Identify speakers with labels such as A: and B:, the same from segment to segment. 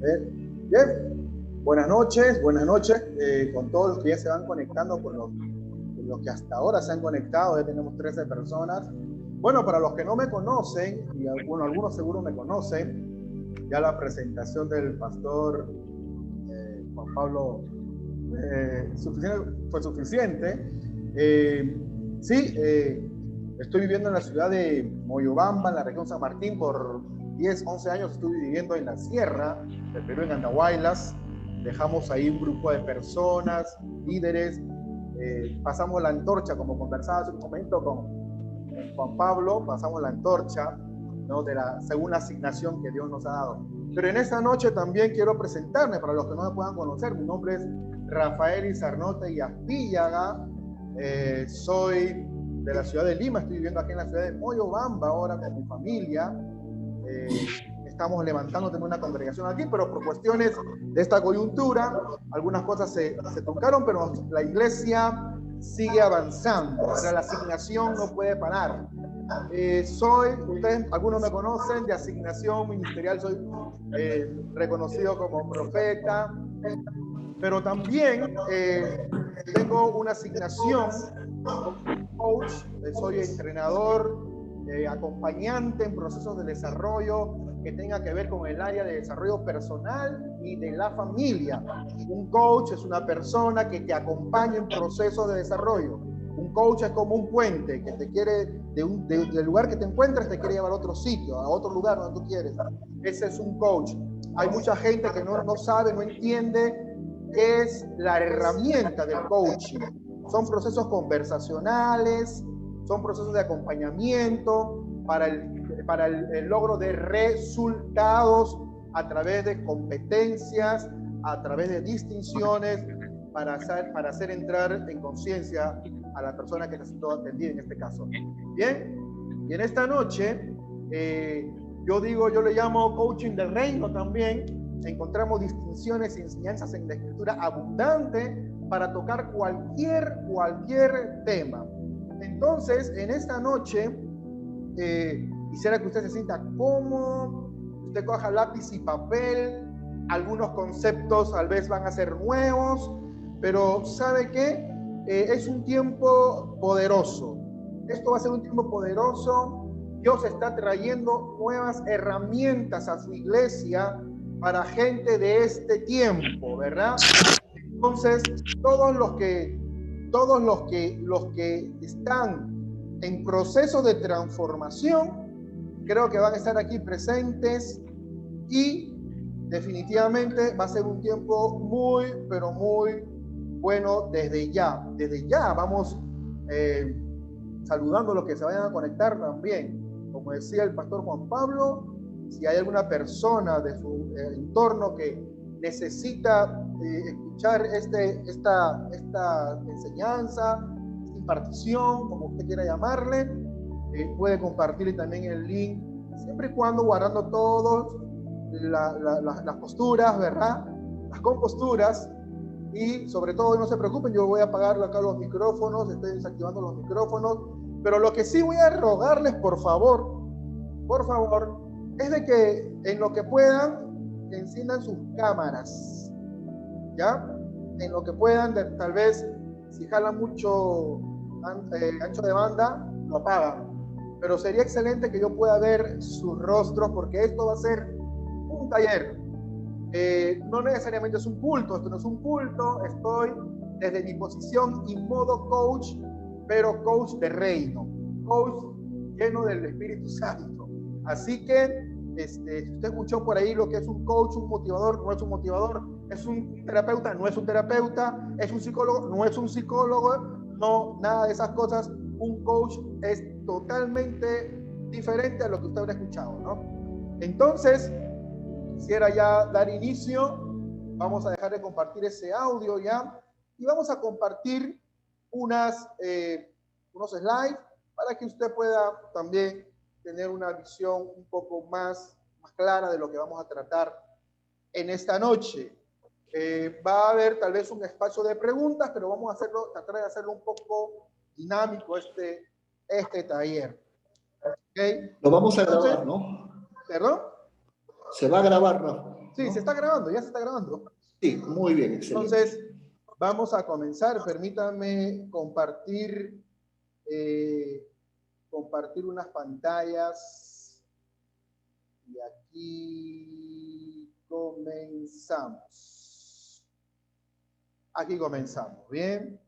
A: Bien, buenas noches con todos los que ya se van conectando, con los que hasta ahora se han conectado, ya tenemos 13 personas. Bueno, para los que no me conocen, y bueno, algunos seguro me conocen, ya la presentación del pastor Juan Pablo fue suficiente. Sí, estoy viviendo en la ciudad de Moyobamba, en la región San Martín, por 10, 11 años estuve viviendo en la sierra del Perú, en Andahuaylas. Dejamos ahí un grupo de personas, líderes, pasamos la antorcha, como conversaba hace un momento con Juan Pablo, pasamos la antorcha, ¿no? Según la asignación que Dios nos ha dado. Pero en esta noche también quiero presentarme, para los que no me puedan conocer, mi nombre es Rafael Izarnote y Aspíllaga, soy de la ciudad de Lima, estoy viviendo aquí en la ciudad de Moyobamba ahora con mi familia. Estamos levantando también una congregación aquí, pero por cuestiones de esta coyuntura, algunas cosas se truncaron, pero la iglesia sigue avanzando, ¿verdad? La asignación no puede parar. Ustedes, algunos me conocen, de asignación ministerial soy reconocido como profeta, pero también tengo una asignación como coach, soy entrenador, acompañante en procesos de desarrollo que tenga que ver con el área de desarrollo personal y de la familia. Un coach es una persona que te acompaña en procesos de desarrollo. Un coach es como un puente que te quiere, del lugar que te encuentras, te quiere llevar a otro sitio, a otro lugar donde tú quieres. Ese es un coach. Hay mucha gente que no sabe, no entiende qué es la herramienta del coaching. Son procesos conversacionales, son procesos de acompañamiento para el logro de resultados a través de competencias, a través de distinciones, para hacer entrar en conciencia a la persona que está siendo atendida en este caso. Bien, y en esta noche, yo le llamo coaching del reino también. Encontramos distinciones y enseñanzas en la escritura abundante para tocar cualquier tema. Entonces, en esta noche, quisiera que usted se sienta cómodo, usted coja lápiz y papel. Algunos conceptos tal vez van a ser nuevos, pero ¿sabe qué? Es un tiempo poderoso. Esto va a ser un tiempo poderoso. Dios está trayendo nuevas herramientas a su iglesia para gente de este tiempo, ¿verdad? Entonces, todos los que están en proceso de transformación, creo que van a estar aquí presentes y definitivamente va a ser un tiempo muy, pero muy bueno desde ya. Desde ya vamos saludando a los que se vayan a conectar también. Como decía el pastor Juan Pablo, si hay alguna persona de su entorno que necesita escuchar esta enseñanza, esta impartición, como usted quiera llamarle, puede compartir también el link, siempre y cuando guardando todas las posturas, ¿verdad? Las composturas. Y sobre todo, no se preocupen, yo voy a apagar acá los micrófonos, estoy desactivando los micrófonos, pero lo que sí voy a rogarles, por favor, es de que en lo que puedan, enciendan sus cámaras, ¿ya? En lo que puedan, tal vez, si jalan mucho ancho de banda, lo apagan. Pero sería excelente que yo pueda ver sus rostros, porque esto va a ser un taller. No necesariamente es un culto, esto no es un culto, estoy desde mi posición y modo coach, pero coach de reino, coach lleno del Espíritu Santo. Así que, si usted escuchó por ahí lo que es un coach, un motivador, no es un motivador, es un terapeuta, no es un terapeuta, es un psicólogo, no es un psicólogo, no, nada de esas cosas. Un coach es totalmente diferente a lo que usted habrá escuchado, ¿no? Entonces, quisiera ya dar inicio. Vamos a dejar de compartir ese audio ya y vamos a compartir unos slides para que usted pueda también tener una visión un poco más clara de lo que vamos a tratar en esta noche. Va a haber tal vez un espacio de preguntas, pero vamos a tratar de hacerlo un poco dinámico este taller. ¿Okay?
B: Lo vamos a grabar, ¿no?
A: ¿Perdón?
B: Se va a grabar, Rafa.
A: Sí,
B: ¿no?
A: se está grabando, ya se está grabando.
B: Sí, muy bien, excelente.
A: Entonces, vamos a comenzar. Permítanme compartir, compartir unas pantallas. Y aquí comenzamos. Aquí comenzamos, ¿bien?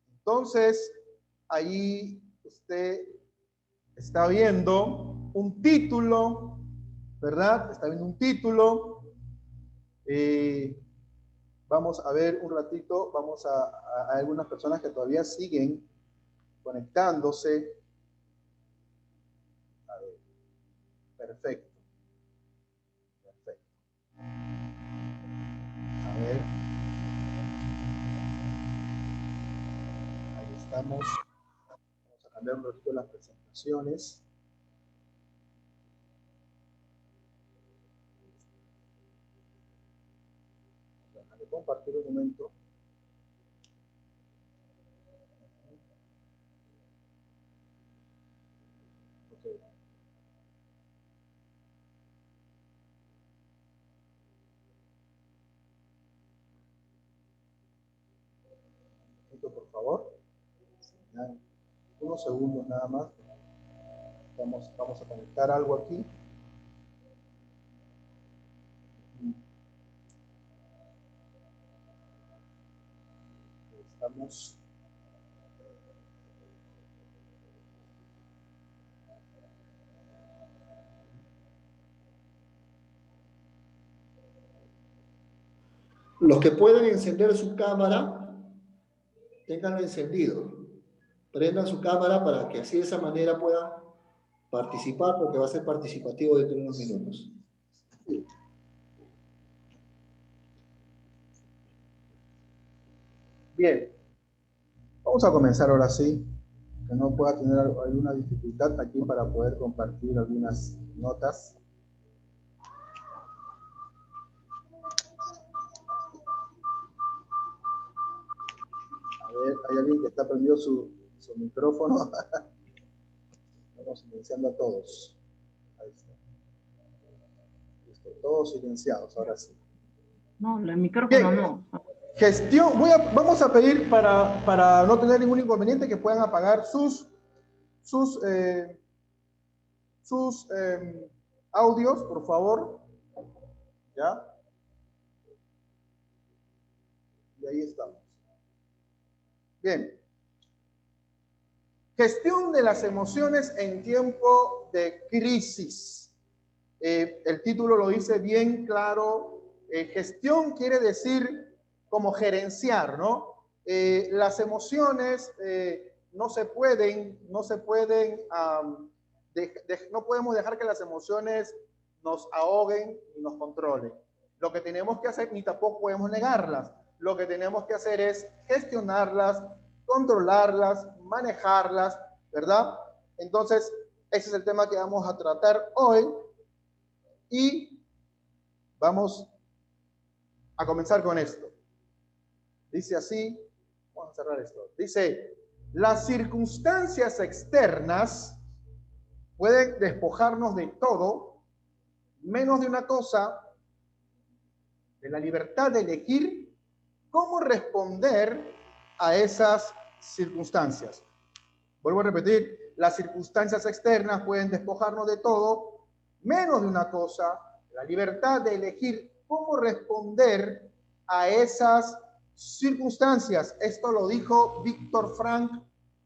A: Entonces, ahí usted está viendo un título, ¿verdad? Está viendo un título. Vamos a ver un ratito, vamos a algunas personas que todavía siguen conectándose. A ver, perfecto. Perfecto. A ver. Ahí estamos. Vamos a cambiar un ratito las presentaciones. Déjame compartir un momento. Okay. Por favor. Unos segundos nada más. Vamos a conectar algo aquí. Estamos.
B: Los que puedan encender su cámara, ténganlo encendido. Prendan su cámara para que así de esa manera puedan participar, porque va a ser participativo dentro de unos minutos.
A: Bien. Vamos a comenzar ahora sí. Que no pueda tener alguna dificultad aquí para poder compartir algunas notas. A ver, hay alguien que está prendido su micrófono. Vamos silenciando a todos. Ahí está. Listo, todos silenciados, ahora sí.
C: No, el micrófono
A: Bien.
C: no.
A: Gestión, vamos a pedir para no tener ningún inconveniente que puedan apagar sus audios, por favor. ¿Ya? Y ahí estamos. Bien. Gestión de las emociones en tiempo de crisis. El título lo dice bien claro. Gestión quiere decir como gerenciar, ¿no? Las emociones no podemos dejar que las emociones nos ahoguen y nos controlen. Lo que tenemos que hacer, ni tampoco podemos negarlas, lo que tenemos que hacer es gestionarlas, controlarlas, manejarlas, ¿verdad? Entonces, ese es el tema que vamos a tratar hoy y vamos a comenzar con esto. Dice así, vamos a cerrar esto. Dice, las circunstancias externas pueden despojarnos de todo, menos de una cosa, de la libertad de elegir cómo responder a esas circunstancias. Vuelvo a repetir, las circunstancias externas pueden despojarnos de todo, menos de una cosa, la libertad de elegir cómo responder a esas circunstancias. Esto lo dijo Víctor Frank.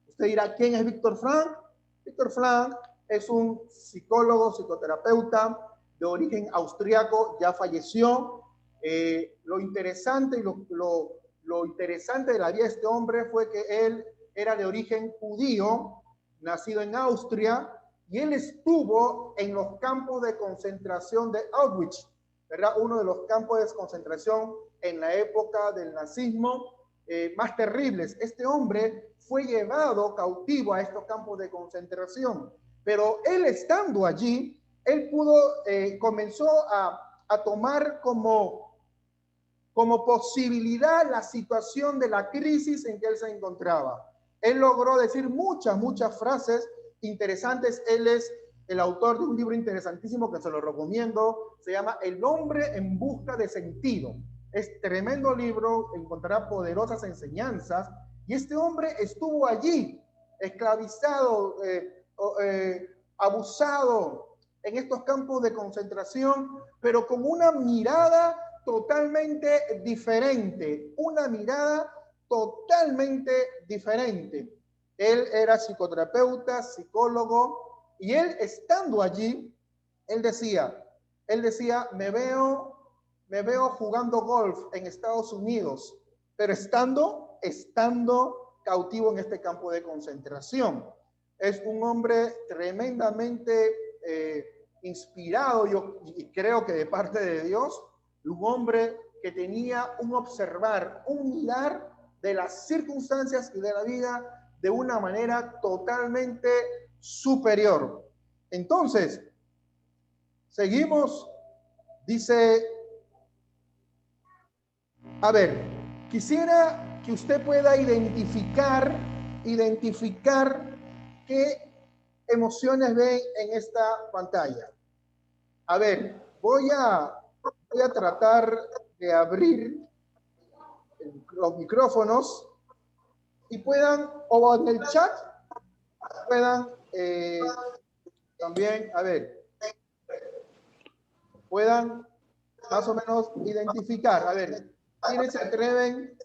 A: Usted dirá, ¿quién es Víctor Frank? Víctor Frank es un psicólogo, psicoterapeuta de origen austriaco, ya falleció. Lo interesante de la vida de este hombre fue que él era de origen judío, nacido en Austria, y él estuvo en los campos de concentración de Auschwitz, ¿verdad? Uno de los campos de concentración en la época del nazismo más terribles. Este hombre fue llevado cautivo a estos campos de concentración, pero él estando allí, él comenzó a tomar como posibilidad la situación de la crisis en que él se encontraba. Él logró decir muchas frases interesantes. Él es el autor de un libro interesantísimo que se lo recomiendo, se llama El hombre en busca de sentido. Es tremendo libro, encontrará poderosas enseñanzas, y este hombre estuvo allí, esclavizado, abusado en estos campos de concentración, pero con una mirada totalmente diferente, una mirada totalmente diferente. Él era psicoterapeuta, psicólogo, y él estando allí, él decía, me veo jugando golf en Estados Unidos, pero estando cautivo en este campo de concentración. Es un hombre tremendamente inspirado, y creo que de parte de Dios, un hombre que tenía un observar, un mirar de las circunstancias y de la vida de una manera totalmente superior. Entonces, seguimos, dice, a ver, quisiera que usted pueda identificar qué emociones ven en esta pantalla. A ver, voy a tratar de abrir los micrófonos y puedan, o en el chat, puedan también, a ver, puedan más o menos identificar. A ver, ¿quiénes se atreven?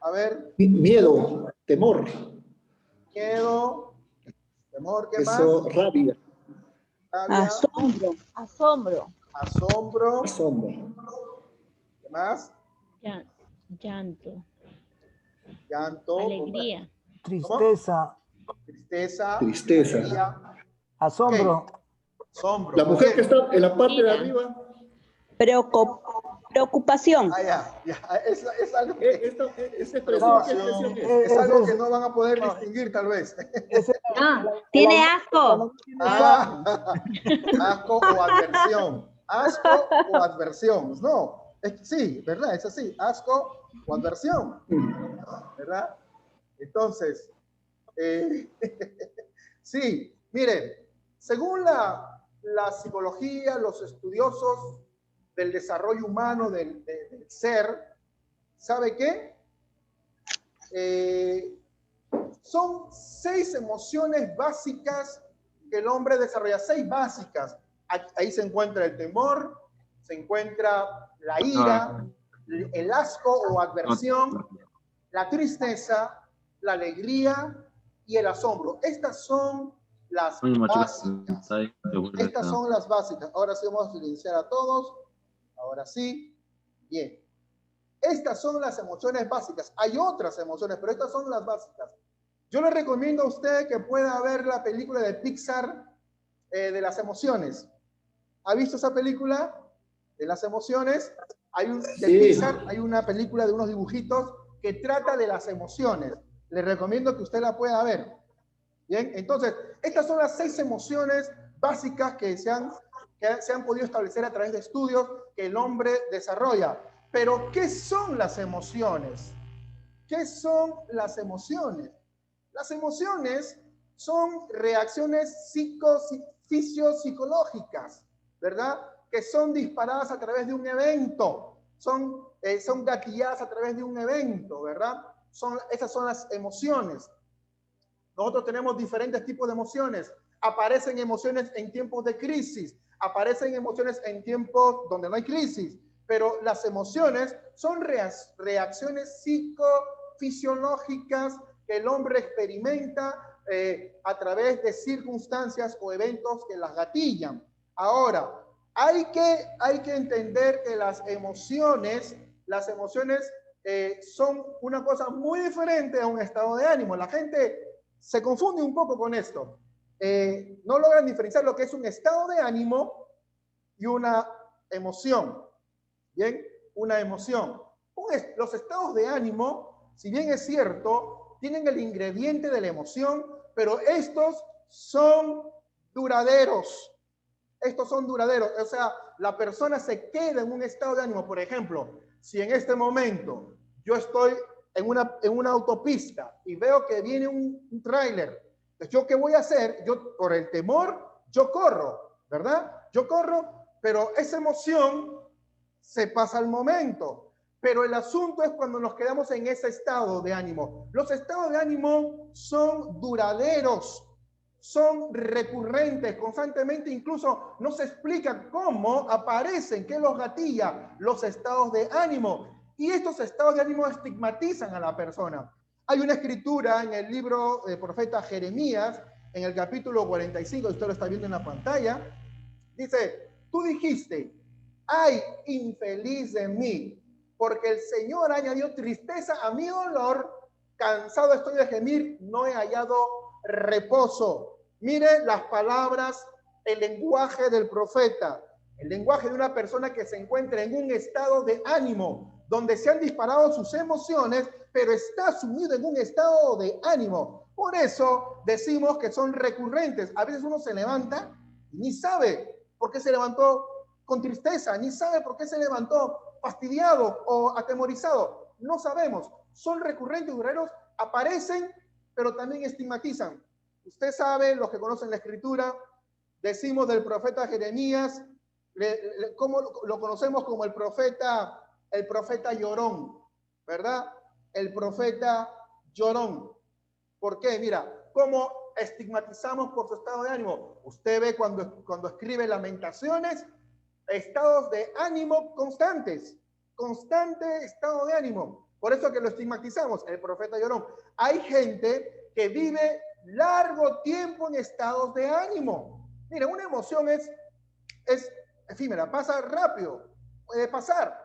A: A ver.
B: Miedo, temor.
A: Miedo, temor, ¿qué más?
B: Eso, rabia.
C: Asombro.
B: Asombro.
A: ¿Qué más?
C: Llanto.
D: Alegría.
A: Tristeza.
B: Tristeza.
E: Asombro.
A: Okay. Asombro.
B: La mujer que está en la parte de arriba.
F: Preocupación.
A: Ya. Es algo
B: es
A: algo que no van a poder distinguir, tal vez.
F: Tiene asco.
A: Asco o adversión. Asco o adversión. No, sí, ¿verdad? Es así. Asco o adversión. ¿Verdad? Entonces, sí, miren, según la psicología, los estudiosos del desarrollo humano del ser, ¿sabe qué? Son 6 emociones básicas que el hombre desarrolla, 6 básicas. Ahí se encuentra el temor, se encuentra la ira, el asco o adversión, la tristeza, la alegría y el asombro. Estas son las básicas. Estas son las básicas. Ahora sí vamos a silenciar a todos. Ahora sí. Bien. Estas son las emociones básicas. Hay otras emociones, pero estas son las básicas. Yo le recomiendo a usted que pueda ver la película de Pixar de las emociones. ¿Ha visto esa película de las emociones? Pixar hay una película de unos dibujitos que trata de las emociones. Le recomiendo que usted la pueda ver. Bien, entonces, estas son las 6 emociones básicas que se han podido establecer a través de estudios que el hombre desarrolla. Pero, ¿qué son las emociones? ¿Qué son las emociones? Las emociones son reacciones fisiopsicológicas, ¿verdad? Que son disparadas a través de un evento, son gatilladas a través de un evento, ¿verdad? Esas son las emociones. Nosotros tenemos diferentes tipos de emociones. Aparecen emociones en tiempos de crisis, aparecen emociones en tiempos donde no hay crisis, pero las emociones son reacciones psicofisiológicas que el hombre experimenta a través de circunstancias o eventos que las gatillan. Ahora, hay que entender que las emociones son una cosa muy diferente a un estado de ánimo. La gente se confunde un poco con esto. No logran diferenciar lo que es un estado de ánimo y una emoción. Bien, una emoción. Los estados de ánimo, si bien es cierto, tienen el ingrediente de la emoción, pero estos son duraderos. O sea, la persona se queda en un estado de ánimo. Por ejemplo, si en este momento yo estoy en una autopista y veo que viene un tráiler Entonces, ¿yo qué voy a hacer? Yo, por el temor, yo corro, ¿verdad? Yo corro, pero esa emoción se pasa al momento. Pero el asunto es cuando nos quedamos en ese estado de ánimo. Los estados de ánimo son duraderos, son recurrentes, constantemente, incluso no se explica cómo aparecen, qué los gatilla los estados de ánimo. Y estos estados de ánimo estigmatizan a la persona. Hay una escritura en el libro del profeta Jeremías, en el capítulo 45, usted lo está viendo en la pantalla, dice, tú dijiste, ay, infeliz de mí, porque el Señor añadió tristeza a mi dolor, cansado estoy de gemir, no he hallado reposo. Mire las palabras, el lenguaje del profeta, el lenguaje de una persona que se encuentra en un estado de ánimo, donde se han disparado sus emociones, pero está sumido en un estado de ánimo. Por eso decimos que son recurrentes. A veces uno se levanta y ni sabe por qué se levantó con tristeza, ni sabe por qué se levantó fastidiado o atemorizado. No sabemos. Son recurrentes, duraderos, aparecen, pero también estigmatizan. Usted sabe, los que conocen la escritura, decimos del profeta Jeremías, ¿cómo lo conocemos? Como el profeta llorón, ¿verdad? El profeta llorón. ¿Por qué? Mira, ¿cómo estigmatizamos por su estado de ánimo? Usted ve cuando escribe Lamentaciones, estados de ánimo constantes, constante estado de ánimo. Por eso que lo estigmatizamos, el profeta llorón. Hay gente que vive largo tiempo en estados de ánimo. Mira, una emoción es efímera, pasa rápido, puede pasar.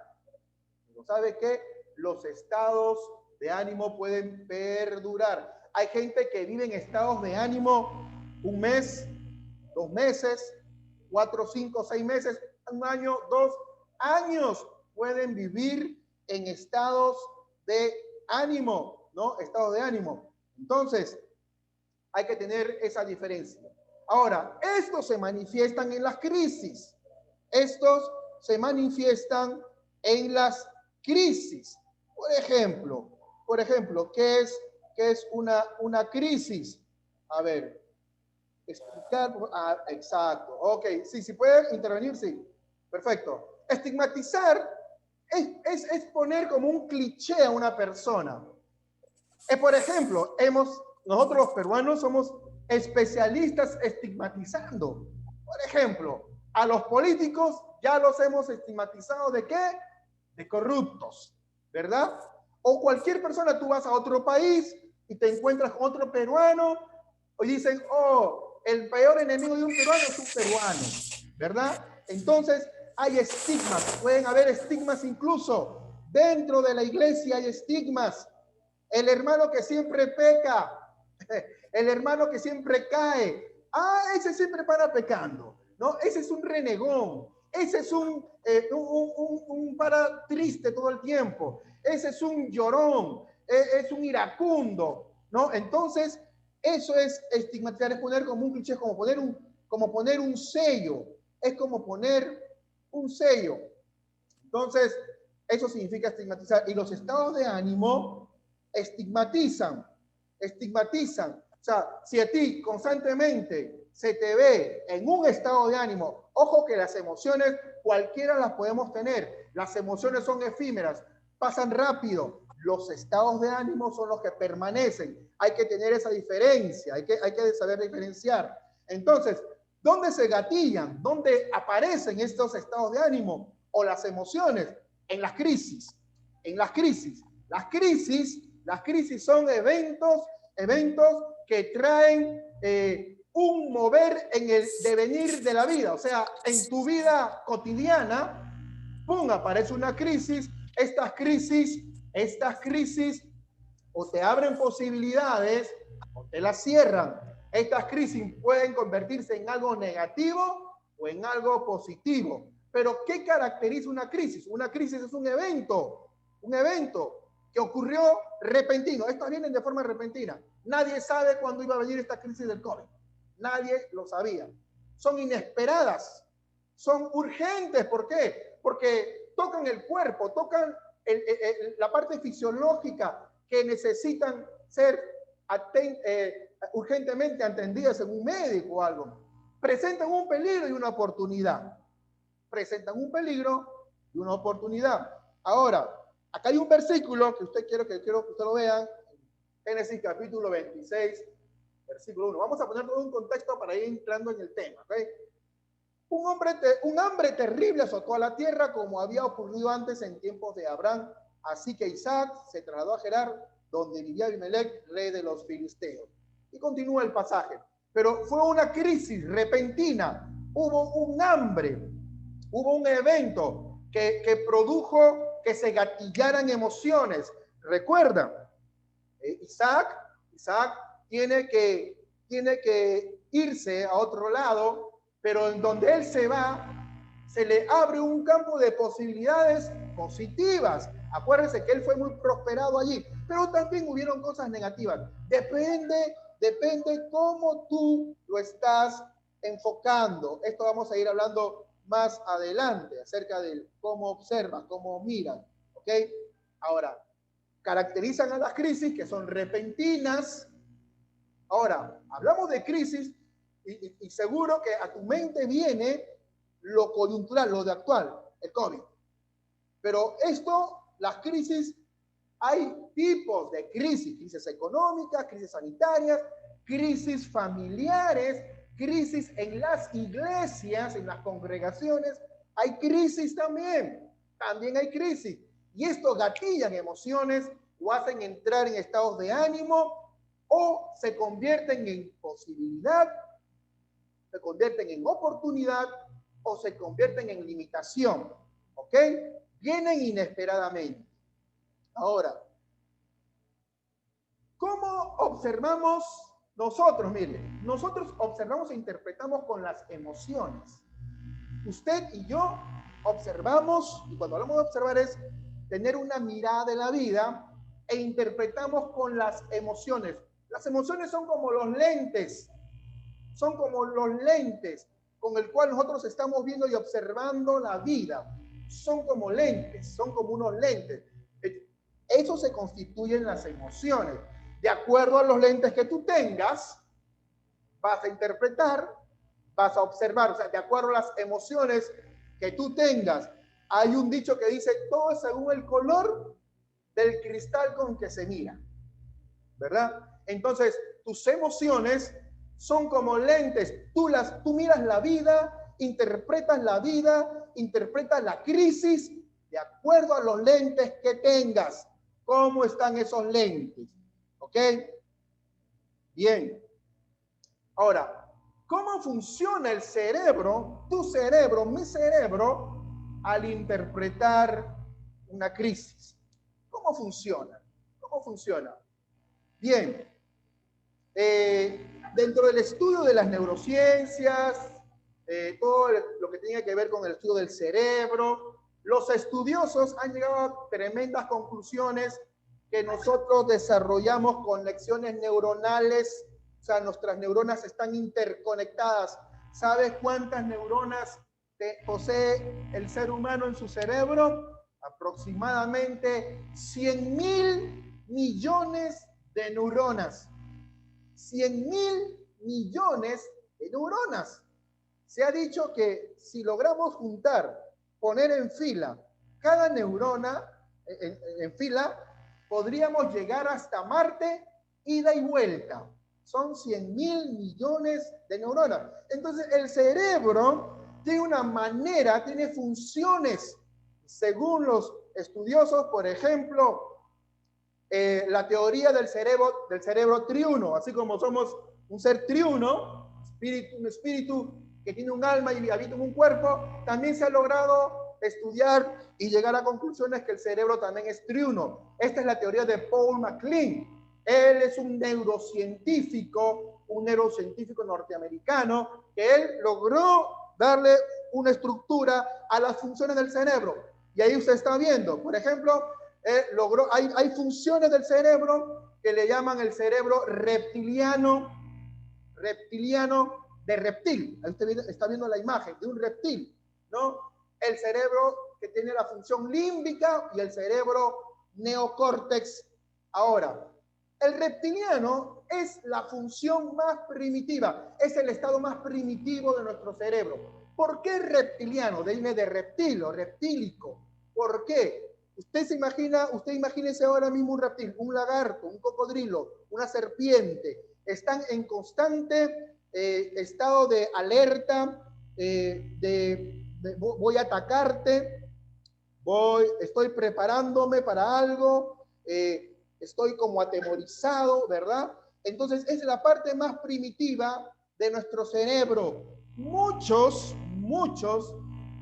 A: Pero ¿sabe qué? Los estados de ánimo pueden perdurar. Hay gente que vive en estados de ánimo 1 mes, 2 meses, 4, 5, 6 meses, 1 año, 2 años. Pueden vivir en estados de ánimo, ¿no? Estado de ánimo. Entonces, hay que tener esa diferencia. Ahora, estos se manifiestan en las crisis. Estos se manifiestan en las crisis. Por ejemplo, ¿qué es una crisis? A ver, explicar. Exacto. Ok, sí, puede intervenir, sí. Perfecto. Estigmatizar es poner como un cliché a una persona. Por ejemplo, nosotros los peruanos somos especialistas estigmatizando. Por ejemplo, a los políticos ya los hemos estigmatizado ¿de qué? De corruptos, ¿verdad? O cualquier persona, tú vas a otro país y te encuentras con otro peruano y dicen, oh, el peor enemigo de un peruano es un peruano, ¿verdad? Entonces hay estigmas, pueden haber estigmas incluso dentro de la iglesia, hay estigmas. El hermano que siempre peca, el hermano que siempre cae, ese siempre para pecando, ¿no? Ese es un renegón, ese es un para triste todo el tiempo, ese es un llorón, es un iracundo, ¿no? Entonces, eso es estigmatizar, es poner como un cliché, como poner un sello, es como poner un sello. Entonces, eso significa estigmatizar. Y los estados de ánimo estigmatizan. O sea, si a ti constantemente se te ve en un estado de ánimo, ojo que las emociones cualquiera las podemos tener, las emociones son efímeras, pasan rápido, los estados de ánimo son los que permanecen, hay que tener esa diferencia, hay que saber diferenciar. Entonces, ¿dónde se gatillan? ¿Dónde aparecen estos estados de ánimo o las emociones? En las crisis, Las crisis son eventos que traen un mover en el devenir de la vida. O sea, en tu vida cotidiana, ¡pum!, aparece una crisis. Estas crisis o te abren posibilidades o te las cierran. Estas crisis pueden convertirse en algo negativo o en algo positivo. Pero ¿qué caracteriza una crisis? Una crisis es un evento que ocurrió repentino. Estas vienen de forma repentina. Nadie sabe cuándo iba a venir esta crisis del COVID. Nadie lo sabía. Son inesperadas, son urgentes. ¿Por qué? Porque tocan el cuerpo, tocan la parte fisiológica que necesitan ser urgentemente atendidas en un médico o algo. Presentan un peligro y una oportunidad. Presentan un peligro y una oportunidad. Ahora, acá hay un versículo que quiero que usted lo vean. Génesis capítulo 26, versículo 1. Vamos a poner todo un contexto para ir entrando en el tema. ¿Okay? Un hambre terrible azotó a la tierra como había ocurrido antes en tiempos de Abraham. Así que Isaac se trasladó a Gerar, donde vivía Abimelech, rey de los filisteos. Y continúa el pasaje. Pero fue una crisis repentina. Hubo un hambre. Hubo un evento que produjo que se gatillaran emociones. Recuerda, Isaac tiene que irse a otro lado, pero en donde él se va, se le abre un campo de posibilidades positivas. Acuérdense que él fue muy prosperado allí, pero también hubieron cosas negativas. Depende cómo tú lo estás enfocando. Esto vamos a ir hablando más adelante acerca de cómo observan, cómo miran. ¿Ok? Ahora, caracterizan a las crisis que son repentinas. Ahora, hablamos de crisis y seguro que a tu mente viene lo coyuntural, lo de actual, el COVID. Pero las crisis, hay tipos de crisis económicas, crisis sanitarias, crisis familiares, crisis en las iglesias, en las congregaciones. Hay crisis también hay crisis. Y esto gatillan emociones o hacen entrar en estados de ánimo o se convierten en posibilidad, se convierten en oportunidad o se convierten en limitación. ¿Ok? Vienen inesperadamente. Ahora, ¿cómo observamos nosotros? Mire, nosotros observamos e interpretamos con las emociones. Usted y yo observamos, y cuando hablamos de observar es tener una mirada de la vida e interpretamos con las emociones. Las emociones son como los lentes con el cual nosotros estamos viendo y observando la vida. Son como lentes, son como unos lentes. Eso se constituyen las emociones. De acuerdo a los lentes que tú tengas, vas a interpretar, vas a observar. O sea, de acuerdo a las emociones que tú tengas. Hay un dicho que dice, todo es según el color del cristal con que se mira. ¿Verdad? Entonces, tus emociones son como lentes. Tú miras la vida, interpretas la crisis de acuerdo a los lentes que tengas. ¿Cómo están esos lentes? ¿Ok? Bien. Ahora, ¿cómo funciona el cerebro, tu cerebro, mi cerebro, al interpretar una crisis? ¿Cómo funciona? ¿Cómo funciona? Bien. Dentro del estudio de las neurociencias, todo lo que tiene que ver con el estudio del cerebro, los estudiosos han llegado a tremendas conclusiones que nosotros desarrollamos conexiones neuronales. O sea, nuestras neuronas están interconectadas. ¿Sabes cuántas neuronas posee el ser humano en su cerebro? Aproximadamente 100.000 millones de neuronas. 100.000 millones de neuronas. Se ha dicho que si logramos poner en fila cada neurona en fila, podríamos llegar hasta Marte, ida y vuelta. Son 100.000 millones de neuronas. Entonces, el cerebro tiene una manera, tiene funciones. Según los estudiosos, por ejemplo, la teoría del cerebro triuno, así como somos un ser triuno, un espíritu que tiene un alma y habita en un cuerpo, también se ha logrado estudiar y llegar a conclusiones que el cerebro también es triuno. Esta es la teoría de Paul MacLean. Él es un neurocientífico norteamericano, que él logró darle una estructura a las funciones del cerebro. Y ahí usted está viendo, por ejemplo, hay funciones del cerebro que le llaman el cerebro reptiliano de reptil. Ahí usted está viendo la imagen de un reptil, ¿no? El cerebro que tiene la función límbica y el cerebro neocórtex. Ahora, el reptiliano es la función más primitiva, es el estado más primitivo de nuestro cerebro. ¿Por qué reptiliano? Viene de reptilo, reptílico. ¿Por qué? Usted imagínese ahora mismo un reptil, un lagarto, un cocodrilo, una serpiente. Están en constante estado de alerta, voy a atacarte, estoy preparándome para algo, estoy como atemorizado, ¿verdad? Entonces es la parte más primitiva de nuestro cerebro. Muchos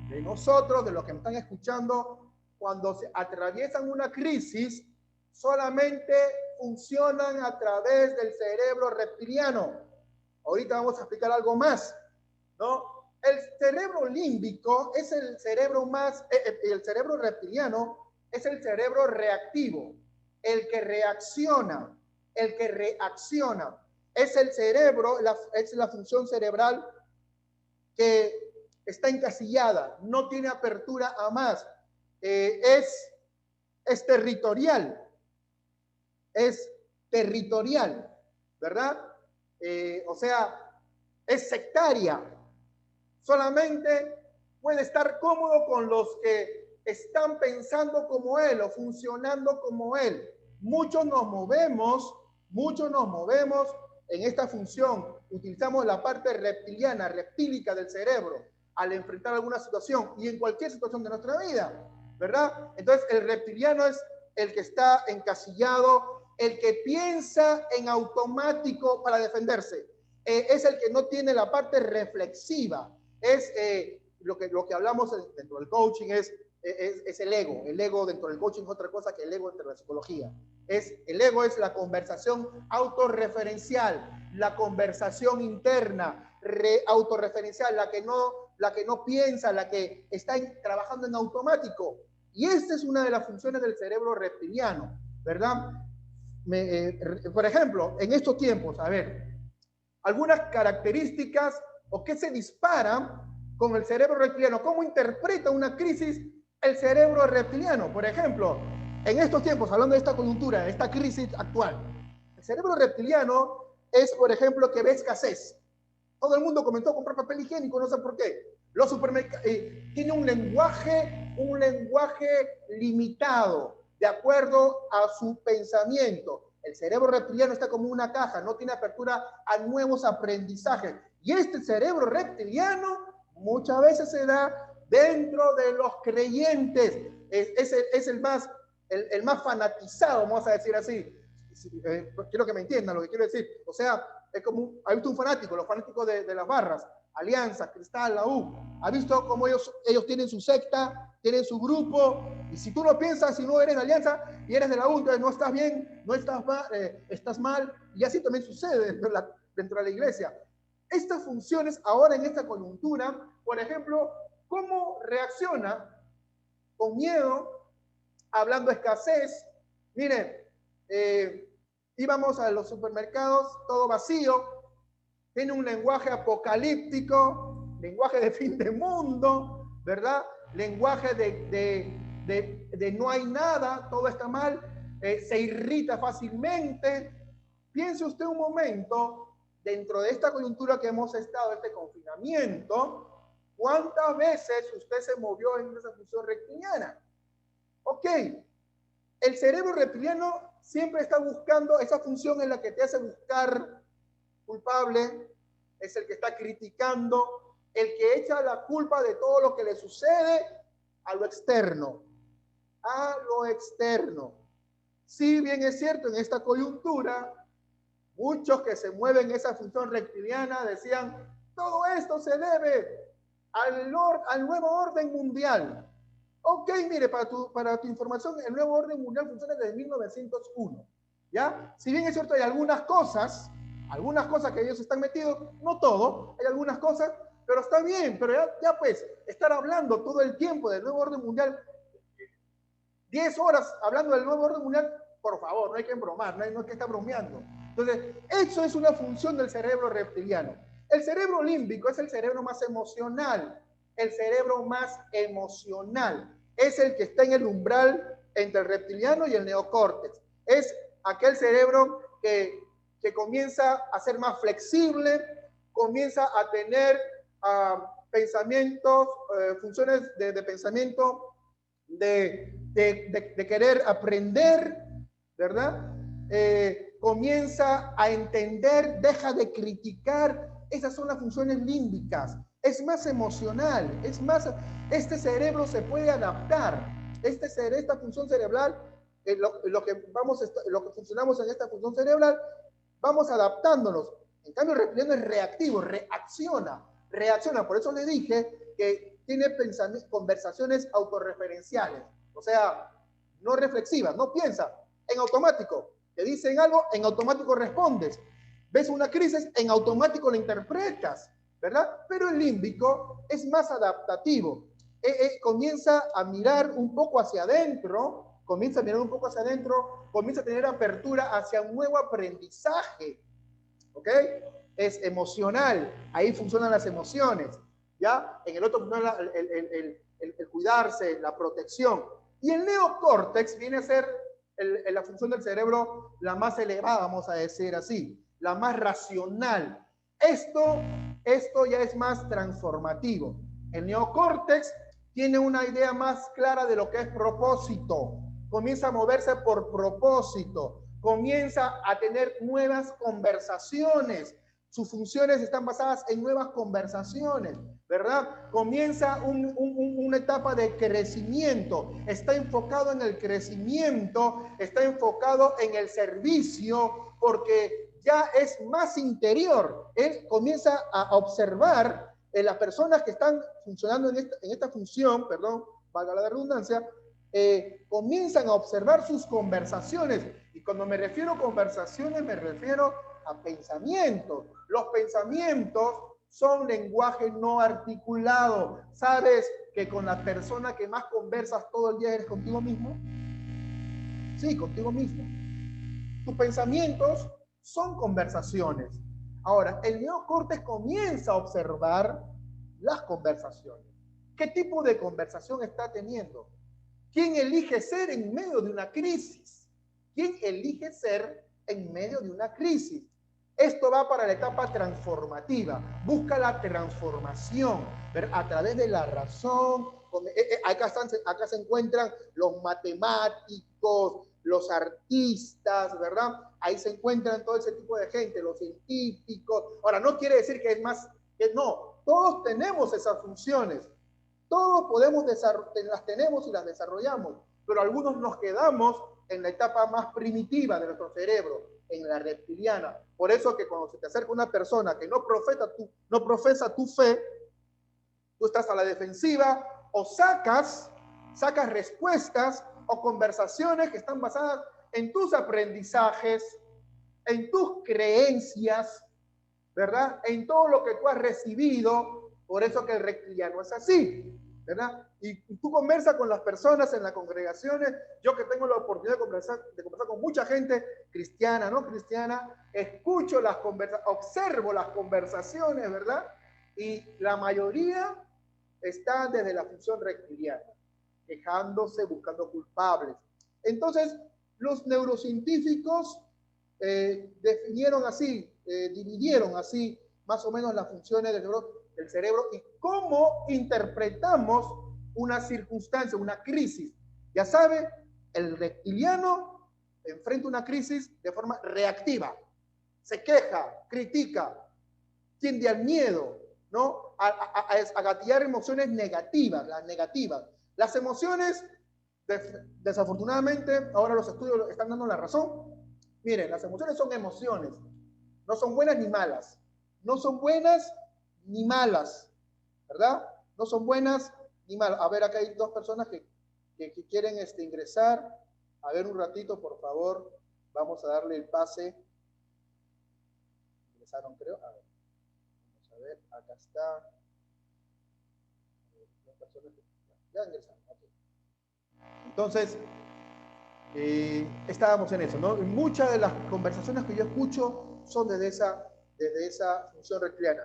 A: de nosotros, de los que me están escuchando, cuando se atraviesan una crisis, solamente funcionan a través del cerebro reptiliano. Ahorita vamos a explicar algo más, ¿no? El cerebro límbico es el cerebro más, el cerebro reptiliano es el cerebro reactivo, el que reacciona. Es el cerebro, es la función cerebral que está encasillada, no tiene apertura a más, es territorial, ¿verdad? O sea, es sectaria. Solamente puede estar cómodo con los que están pensando como él o funcionando como él. Muchos nos movemos en esta función. Utilizamos la parte reptiliana, reptílica del cerebro al enfrentar alguna situación y en cualquier situación de nuestra vida, ¿verdad? Entonces, el reptiliano es el que está encasillado, el que piensa en automático para defenderse. Es el que no tiene la parte reflexiva. Es lo que hablamos dentro del coaching, es el ego. El ego dentro del coaching es otra cosa que el ego dentro de la psicología. El ego es la conversación autorreferencial, la conversación interna, autorreferencial, la que no piensa, la que está trabajando en automático. Y esta es una de las funciones del cerebro reptiliano, ¿verdad? Por ejemplo, en estos tiempos, a ver, algunas características o qué se disparan con el cerebro reptiliano. ¿Cómo interpreta una crisis el cerebro reptiliano? Por ejemplo, en estos tiempos, hablando de esta coyuntura, de esta crisis actual, el cerebro reptiliano es, por ejemplo, que ve escasez. Todo el mundo comenzó a comprar papel higiénico, no sé por qué. Los supermercados tiene un lenguaje limitado, de acuerdo a su pensamiento. El cerebro reptiliano está como una caja, no tiene apertura a nuevos aprendizajes. Y este cerebro reptiliano muchas veces se da dentro de los creyentes. Es el más fanatizado, vamos a decir así. Quiero que me entiendan lo que quiero decir. O sea, es como, ha visto un fanático, los fanáticos de las barras, Alianza, Cristal, la U. Ha visto cómo ellos tienen su secta, tienen su grupo, y si tú no piensas, si no eres de Alianza y eres de la U, entonces no estás bien, no estás mal, estás mal, y así también sucede dentro de la iglesia. Estas funciones ahora en esta coyuntura, por ejemplo, ¿cómo reacciona? Con miedo, hablando de escasez. Miren, íbamos a los supermercados, todo vacío, tiene un lenguaje apocalíptico, lenguaje de fin de mundo, ¿verdad? Lenguaje de no hay nada, todo está mal, se irrita fácilmente. Piense usted un momento, dentro de esta coyuntura que hemos estado, este confinamiento, ¿cuántas veces usted se movió en esa función reptiliana? Ok, el cerebro reptiliano siempre está buscando esa función en la que te hace buscar culpable, es el que está criticando, el que echa la culpa de todo lo que le sucede a lo externo. A lo externo. Si bien es cierto, en esta coyuntura, muchos que se mueven en esa función reptiliana decían, todo esto se debe al nuevo orden mundial. Ok, mire, para tu información, el nuevo orden mundial funciona desde 1901. ¿Ya? Si bien es cierto, hay algunas cosas que ellos están metidos, no todo, hay algunas cosas, pero está bien, pero ya pues, estar hablando todo el tiempo del nuevo orden mundial, 10 horas hablando del nuevo orden mundial, por favor, no hay que embromar, no hay que estar bromeando. Entonces, eso es una función del cerebro reptiliano. El cerebro límbico es el cerebro más emocional, es el que está en el umbral entre el reptiliano y el neocórtex. Es aquel cerebro que que comienza a ser más flexible, comienza a tener pensamientos, funciones de pensamiento, de querer aprender, ¿verdad? Comienza a entender, deja de criticar. Esas son las funciones límbicas. Es más emocional, es más, este cerebro se puede adaptar. Esta función cerebral, lo que funcionamos en esta función cerebral, vamos adaptándonos. En cambio, el reptiliano es reactivo, reacciona. Por eso le dije que tiene conversaciones autorreferenciales, o sea, no reflexivas, no piensa, en automático. Te dicen algo, en automático respondes. Ves una crisis, en automático la interpretas, ¿verdad? Pero el límbico es más adaptativo. Comienza a mirar un poco hacia adentro, comienza a tener apertura hacia un nuevo aprendizaje, ¿ok? Es emocional, ahí funcionan las emociones, ¿ya? En el otro funciona el cuidarse, la protección. Y el neocórtex viene a ser la función del cerebro la más elevada, vamos a decir así, la más racional. Esto ya es más transformativo. El neocórtex tiene una idea más clara de lo que es propósito. Comienza a moverse por propósito. Comienza a tener nuevas conversaciones. Sus funciones están basadas en nuevas conversaciones, ¿verdad? Comienza una etapa de crecimiento. Está enfocado en el crecimiento, está enfocado en el servicio, porque ya es más interior. Él comienza a observar las personas que están funcionando en esta función, perdón, valga la redundancia, comienzan a observar sus conversaciones. Y cuando me refiero a conversaciones, me refiero a pensamientos. Los pensamientos son lenguaje no articulado. ¿Sabes que con la persona que más conversas todo el día eres contigo mismo? Sí, contigo mismo. Tus pensamientos son conversaciones. Ahora, el neocórtex comienza a observar las conversaciones. ¿Qué tipo de conversación está teniendo? ¿Quién elige ser en medio de una crisis? ¿Quién elige ser en medio de una crisis? Esto va para la etapa transformativa. Busca la transformación a través de la razón. Acá se encuentran los matemáticos, los artistas, ¿verdad? Ahí se encuentran todo ese tipo de gente, los científicos. Ahora, no quiere decir que es más, que no. Todos tenemos esas funciones. Todos las tenemos y las desarrollamos, pero algunos nos quedamos en la etapa más primitiva de nuestro cerebro, en la reptiliana. Por eso que cuando se te acerca una persona que no profesa tu fe, tú estás a la defensiva o sacas respuestas o conversaciones que están basadas en tus aprendizajes, en tus creencias, ¿verdad? En todo lo que tú has recibido. Por eso que el reptiliano es así, ¿verdad? Y tú conversas con las personas en las congregaciones. Yo que tengo la oportunidad de conversar con mucha gente, cristiana, no cristiana, escucho las conversaciones, observo las conversaciones, ¿verdad? Y la mayoría está desde la función reptiliana, quejándose, buscando culpables. Entonces, los neurocientíficos dividieron así más o menos las funciones del cerebro y cómo interpretamos una circunstancia, una crisis. Ya sabe, el reptiliano enfrenta una crisis de forma reactiva, se queja, critica, tiende al miedo, ¿no? A gatillar emociones negativas, las negativas. Las emociones, desafortunadamente, ahora los estudios están dando la razón. Miren, las emociones son emociones, no son buenas ni malas. No son buenas ni malas, ¿verdad? No son buenas ni malas. A ver, acá hay dos personas que quieren ingresar. A ver, un ratito, por favor. Vamos a darle el pase. Ingresaron, creo. A ver, vamos a ver, acá está. Dos personas que ya ingresaron. Okay. Entonces, estábamos en eso, ¿no? Muchas de las conversaciones que yo escucho son desde esa función reptiliana.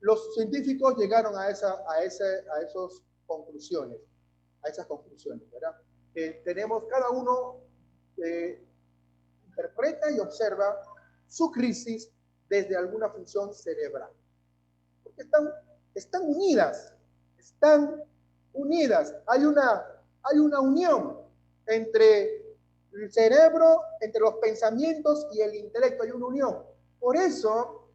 A: Los científicos llegaron a esas conclusiones, ¿verdad? Tenemos cada uno, interpreta y observa su crisis desde alguna función cerebral. Porque están unidas, están unidas. Hay una unión entre el cerebro, entre los pensamientos y el intelecto, hay una unión. Por eso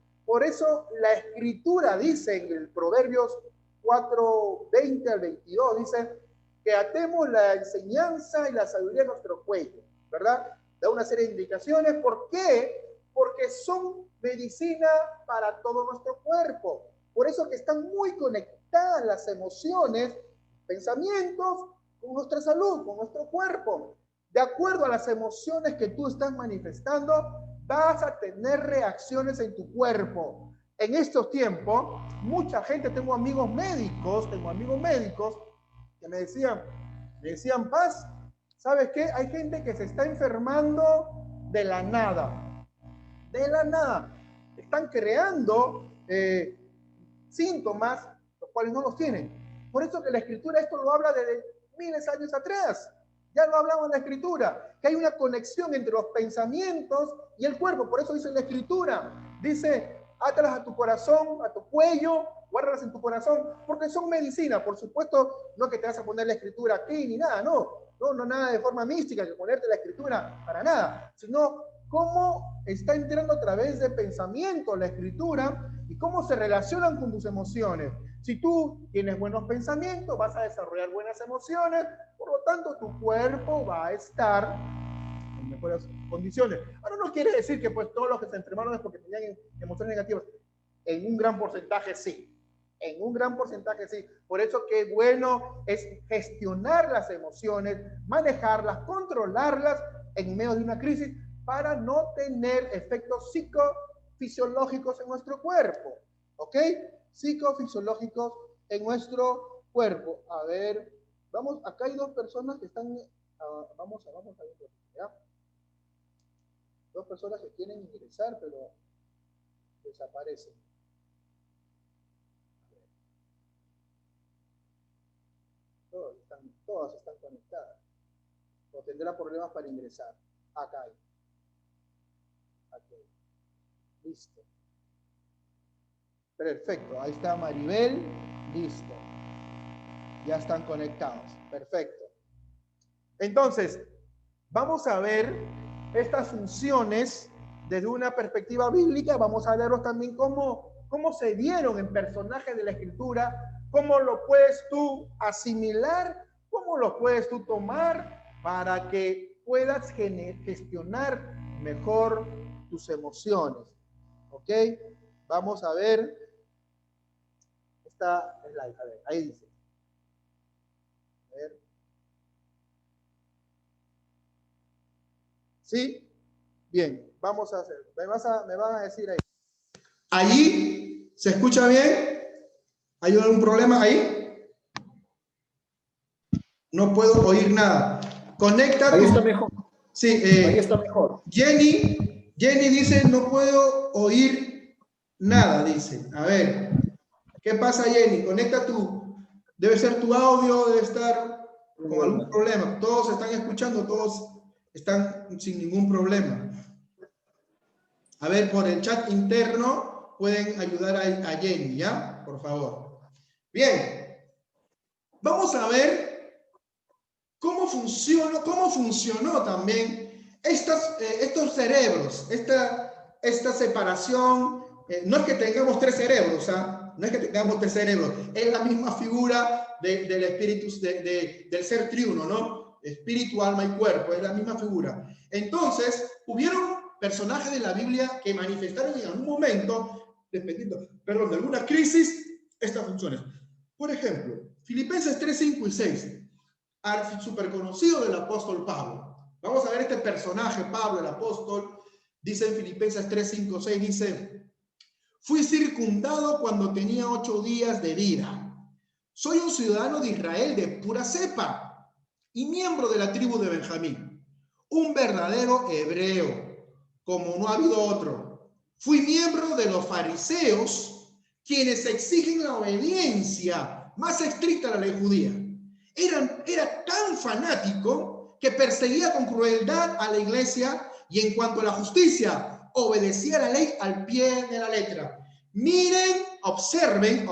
A: la Escritura dice en el Proverbios 4:20 al 22, dice que atemos la enseñanza y la sabiduría en nuestro cuello, ¿verdad? Da una serie de indicaciones. ¿Por qué? Porque son medicina para todo nuestro cuerpo. Por eso que están muy conectadas las emociones, pensamientos, con nuestra salud, con nuestro cuerpo. De acuerdo a las emociones que tú estás manifestando, vas a tener reacciones en tu cuerpo. En estos tiempos, mucha gente, tengo amigos médicos que me decían, Paz, ¿sabes qué? Hay gente que se está enfermando de la nada. De la nada. Están creando síntomas, los cuales no los tienen. Por eso que la Escritura esto lo habla desde miles de años atrás. Ya lo hablaba en la Escritura, que hay una conexión entre los pensamientos y el cuerpo. Por eso dice la Escritura, dice, átalas a tu corazón, a tu cuello, guárdalas en tu corazón, porque son medicina. Por supuesto, no que te vas a poner la Escritura aquí ni nada, no nada de forma mística, que ponerte la Escritura para nada, sino cómo está entrando a través de pensamiento la Escritura y cómo se relacionan con tus emociones. Si tú tienes buenos pensamientos, vas a desarrollar buenas emociones, por lo tanto tu cuerpo va a estar en mejores condiciones. Ahora no quiere decir que pues todos los que se enfermaron es porque tenían emociones negativas. En un gran porcentaje sí. En un gran porcentaje sí. Por eso que bueno es gestionar las emociones, manejarlas, controlarlas en medio de una crisis para no tener efectos psicofisiológicos en nuestro cuerpo. ¿Ok? Psicofisiológicos en nuestro cuerpo. A ver, vamos, acá hay dos personas que están, vamos a ver, ¿ya? Dos personas que quieren ingresar, pero desaparecen. Todas están conectadas. O tendrán problemas para ingresar. Acá hay. Aquí. Listo. Perfecto. Ahí está Maribel. Listo. Ya están conectados. Perfecto. Entonces, vamos a ver estas funciones desde una perspectiva bíblica. Vamos a verlos también cómo se dieron en personajes de la Escritura, cómo lo puedes tú asimilar, cómo lo puedes tú tomar para que puedas gestionar mejor tus emociones. ¿Ok? Vamos a ver esta slide. A ver, ahí dice. A ver. ¿Sí? Bien, vamos a hacer. Me van a decir ahí. ¿Allí se escucha bien? ¿Hay algún problema ahí? No puedo oír nada. Conecta.
B: Ahí está mejor.
A: Sí,
B: ahí está mejor.
A: Jenny dice, no puedo oír nada, dice. A ver, ¿qué pasa, Jenny? Conecta debe ser tu audio, debe estar con algún problema. Todos están escuchando, todos están sin ningún problema. A ver, por el chat interno pueden ayudar a Jenny, ¿ya? Por favor. Bien, vamos a ver cómo funcionó también estos cerebros, esta separación. No es que tengamos tres cerebros, ¿ah? No es que tengamos tres cerebros, es la misma figura del espíritu, del ser triuno, ¿no? Espíritu, alma y cuerpo, es la misma figura. Entonces, hubieron personajes de la Biblia que manifestaron en algún momento, dependiendo, de alguna crisis, estas funciones. Por ejemplo, Filipenses 3, 5 y 6, súper conocido del apóstol Pablo. Vamos a ver este personaje, Pablo, el apóstol, dice en Filipenses 3, 5, 6, dice, fui circundado cuando tenía 8 días de vida. Soy un ciudadano de Israel de pura cepa y miembro de la tribu de Benjamín, un verdadero hebreo, como no ha habido otro. Fui miembro de los fariseos, quienes exigen la obediencia más estricta a la ley judía. Era tan fanático que perseguía con crueldad a la iglesia
D: y en cuanto a la justicia, obedecía la ley al pie de la letra. Miren, observen,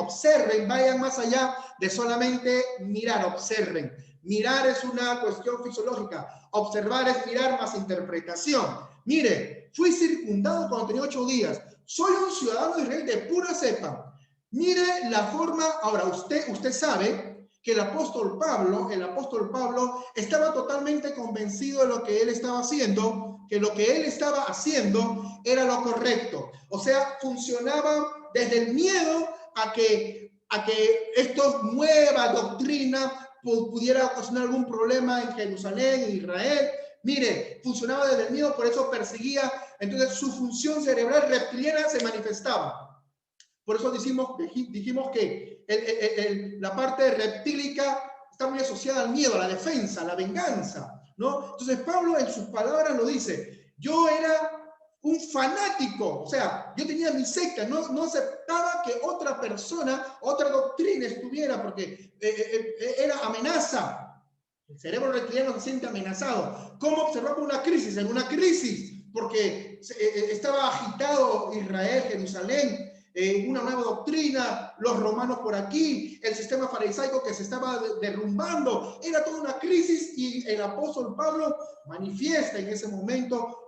D: vayan más allá de solamente mirar, observen. Mirar es una cuestión fisiológica, observar es mirar más interpretación. Mire, fui circundado cuando tenía 8 días, soy un ciudadano de Israel de pura cepa. Mire la forma, ahora usted sabe que el apóstol Pablo estaba totalmente convencido de lo que él estaba haciendo, que lo que él estaba haciendo era lo correcto. O sea, funcionaba desde el miedo a que esta nueva doctrina pudiera ocasionar algún problema en Jerusalén, en Israel. Mire, funcionaba desde el miedo, por eso perseguía. Entonces su función cerebral reptiliana se manifestaba. Por eso dijimos que la parte reptílica está muy asociada al miedo, a la defensa, a la venganza, ¿no? Entonces Pablo en sus palabras lo dice, yo era un fanático, o sea, yo tenía mi secta, no aceptaba que otra persona, otra doctrina estuviera, porque era amenaza. El cerebro reptiliano se siente amenazado. ¿Cómo observamos una crisis? En una crisis, porque estaba agitado Israel, Jerusalén, una nueva doctrina, los romanos por aquí, el sistema farisaico que se estaba derrumbando, era toda una crisis y el apóstol Pablo manifiesta en ese momento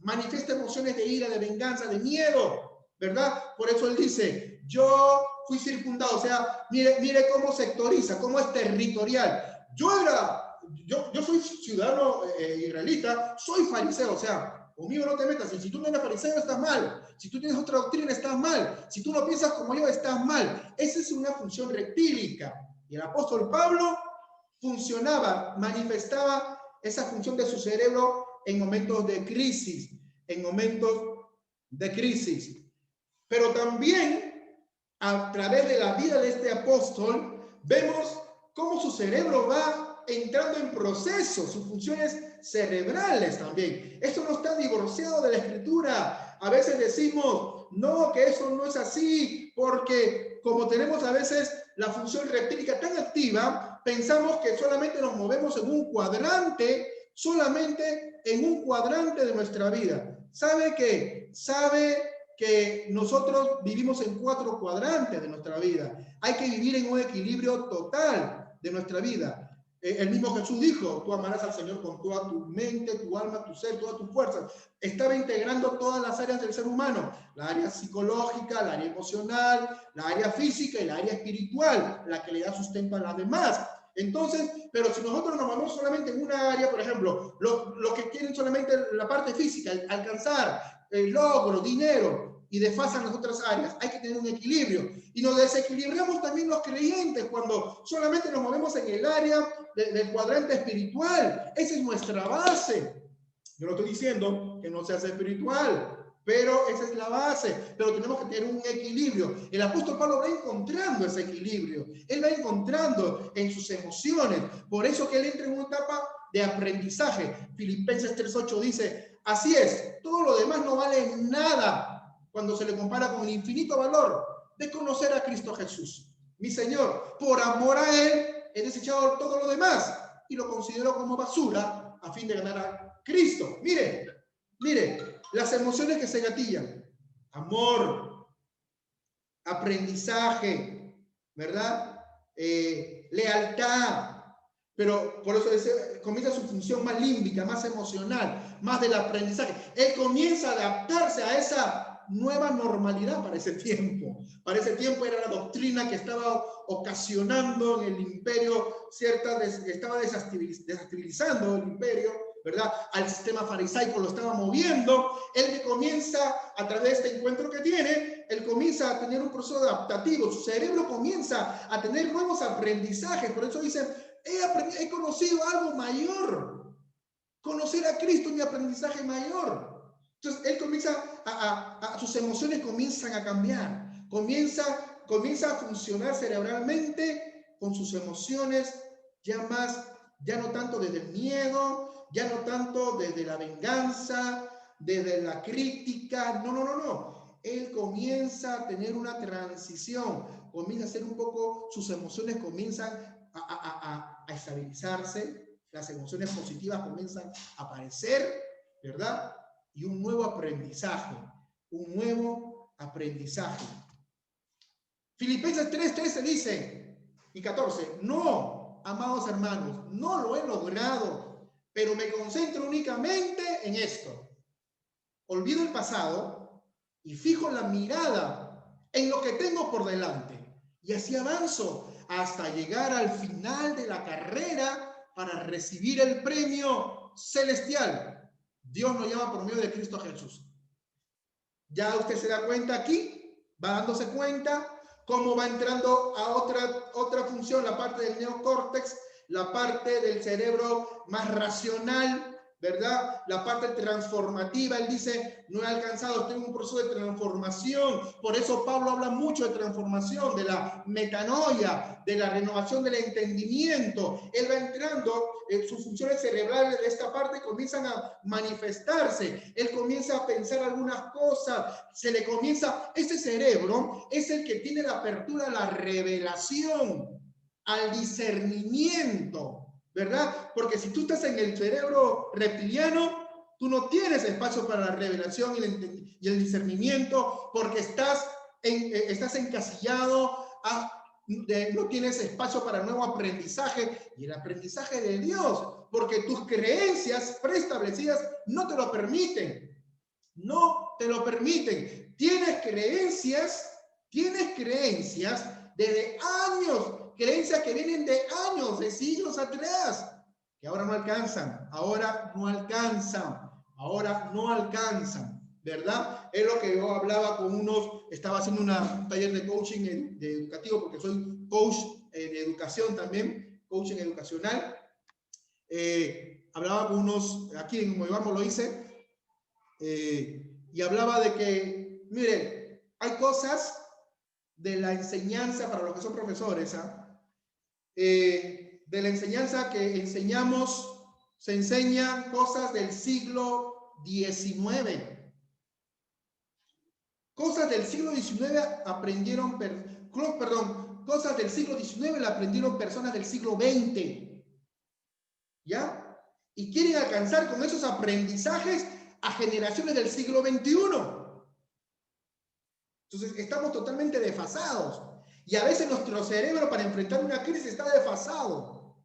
D: manifiesta emociones de ira, de venganza, de miedo, ¿verdad? Por eso él dice, yo fui circundado, o sea, mire cómo sectoriza, cómo es territorial. Yo soy ciudadano israelita, soy fariseo, o sea, conmigo no te metas. Si tú no eres fariseo, estás mal. Si tú tienes otra doctrina, estás mal. Si tú no piensas como yo, estás mal. Esa es una función reptílica. Y el apóstol Pablo manifestaba esa función de su cerebro en momentos de crisis. Pero también, a través de la vida de este apóstol, vemos cómo su cerebro va entrando en proceso, sus funciones cerebrales también. Esto no está divorciado de la escritura. A veces decimos, no, que eso no es así, porque como tenemos a veces la función reptílica tan activa, pensamos que solamente nos movemos en un cuadrante, de nuestra vida. ¿Sabe que nosotros vivimos en 4 cuadrantes de nuestra vida? Hay que vivir en un equilibrio total de nuestra vida. El mismo Jesús dijo, tú amarás al Señor con toda tu mente, tu alma, tu ser, todas tus fuerzas. Estaba integrando todas las áreas del ser humano, la área psicológica, la área emocional, la área física y la área espiritual, la que le da sustento a las demás. Entonces, pero si nosotros nos vamos solamente en una área, por ejemplo, los que quieren solamente la parte física, alcanzar el logro, dinero, y desfasan las otras áreas, hay que tener un equilibrio. Y nos desequilibramos también los creyentes cuando solamente nos movemos en el área del cuadrante espiritual. Esa es nuestra base. Yo no estoy diciendo que no se hace espiritual, pero esa es la base. Pero tenemos que tener un equilibrio. El apóstol Pablo va encontrando ese equilibrio. Él va encontrando en sus emociones. Por eso que él entra en una etapa de aprendizaje. Filipenses 3:8 dice, así es, todo lo demás no vale nada cuando se le compara con el infinito valor de conocer a Cristo Jesús, mi Señor. Por amor a Él he desechado todo lo demás y lo considero como basura a fin de ganar a Cristo. Mire, las emociones que se gatillan: amor, aprendizaje, ¿verdad? Lealtad. Pero por eso comienza su función más límbica, más emocional, más del aprendizaje. Él comienza a adaptarse a esa nueva normalidad para ese tiempo. Para ese tiempo era la doctrina que estaba ocasionando en el imperio, estaba desestabilizando el imperio, ¿verdad? Al sistema farisaico lo estaba moviendo. Él comienza, a través de este encuentro que tiene, él comienza a tener un proceso adaptativo. Su cerebro comienza a tener nuevos aprendizajes. Por eso dicen, he conocido algo mayor. Conocer a Cristo es mi aprendizaje mayor. Entonces, él comienza sus emociones comienzan a cambiar, comienza a funcionar cerebralmente con sus emociones ya no tanto desde el miedo, ya no tanto desde la venganza, desde la crítica, no. Él comienza a tener una transición, comienza a ser un poco, sus emociones comienzan a estabilizarse, las emociones positivas comienzan a aparecer. ¿verdad? Y un nuevo aprendizaje, un nuevo aprendizaje. Filipenses 3:13 dice, y 14, no, amados hermanos, no lo he logrado, pero me concentro únicamente en esto. Olvido el pasado y fijo la mirada en lo que tengo por delante. Y así avanzo hasta llegar al final de la carrera para recibir el premio celestial. Dios nos llama por medio de Cristo Jesús. Ya usted se da cuenta aquí, va dándose cuenta cómo va entrando a otra función, la parte del neocórtex, la parte del cerebro más racional, ¿verdad? La parte transformativa. Él dice, no he alcanzado, estoy en un proceso de transformación. Por eso Pablo habla mucho de transformación, de la metanoia, de la renovación del entendimiento. Él va entrando, sus funciones cerebrales de esta parte comienzan a manifestarse. Él comienza a pensar algunas cosas, se le comienza, ese cerebro es el que tiene la apertura a la revelación, al discernimiento, ¿verdad? Porque si tú estás en el cerebro reptiliano, tú no tienes espacio para la revelación y el discernimiento, porque estás encasillado, no tienes espacio para nuevo aprendizaje y el aprendizaje de Dios, porque tus creencias preestablecidas no te lo permiten. No te lo permiten. Tienes creencias desde años, creencias que vienen de años, de siglos atrás, que ahora no alcanzan, ¿verdad? Es lo que yo hablaba con estaba haciendo un taller de coaching educativo, porque soy coach de educación también, coaching educacional. Hablaba con unos, aquí en Moivamo lo hice, y hablaba de que, miren, hay cosas de la enseñanza para los que son profesores, de la enseñanza que enseñamos, se enseñan cosas del siglo XIX. Cosas del siglo XIX cosas del siglo XIX la aprendieron personas del siglo XX. ¿Ya? Y quieren alcanzar con esos aprendizajes a generaciones del siglo XXI. Entonces, estamos totalmente desfasados. Y a veces nuestro cerebro para enfrentar una crisis está desfasado.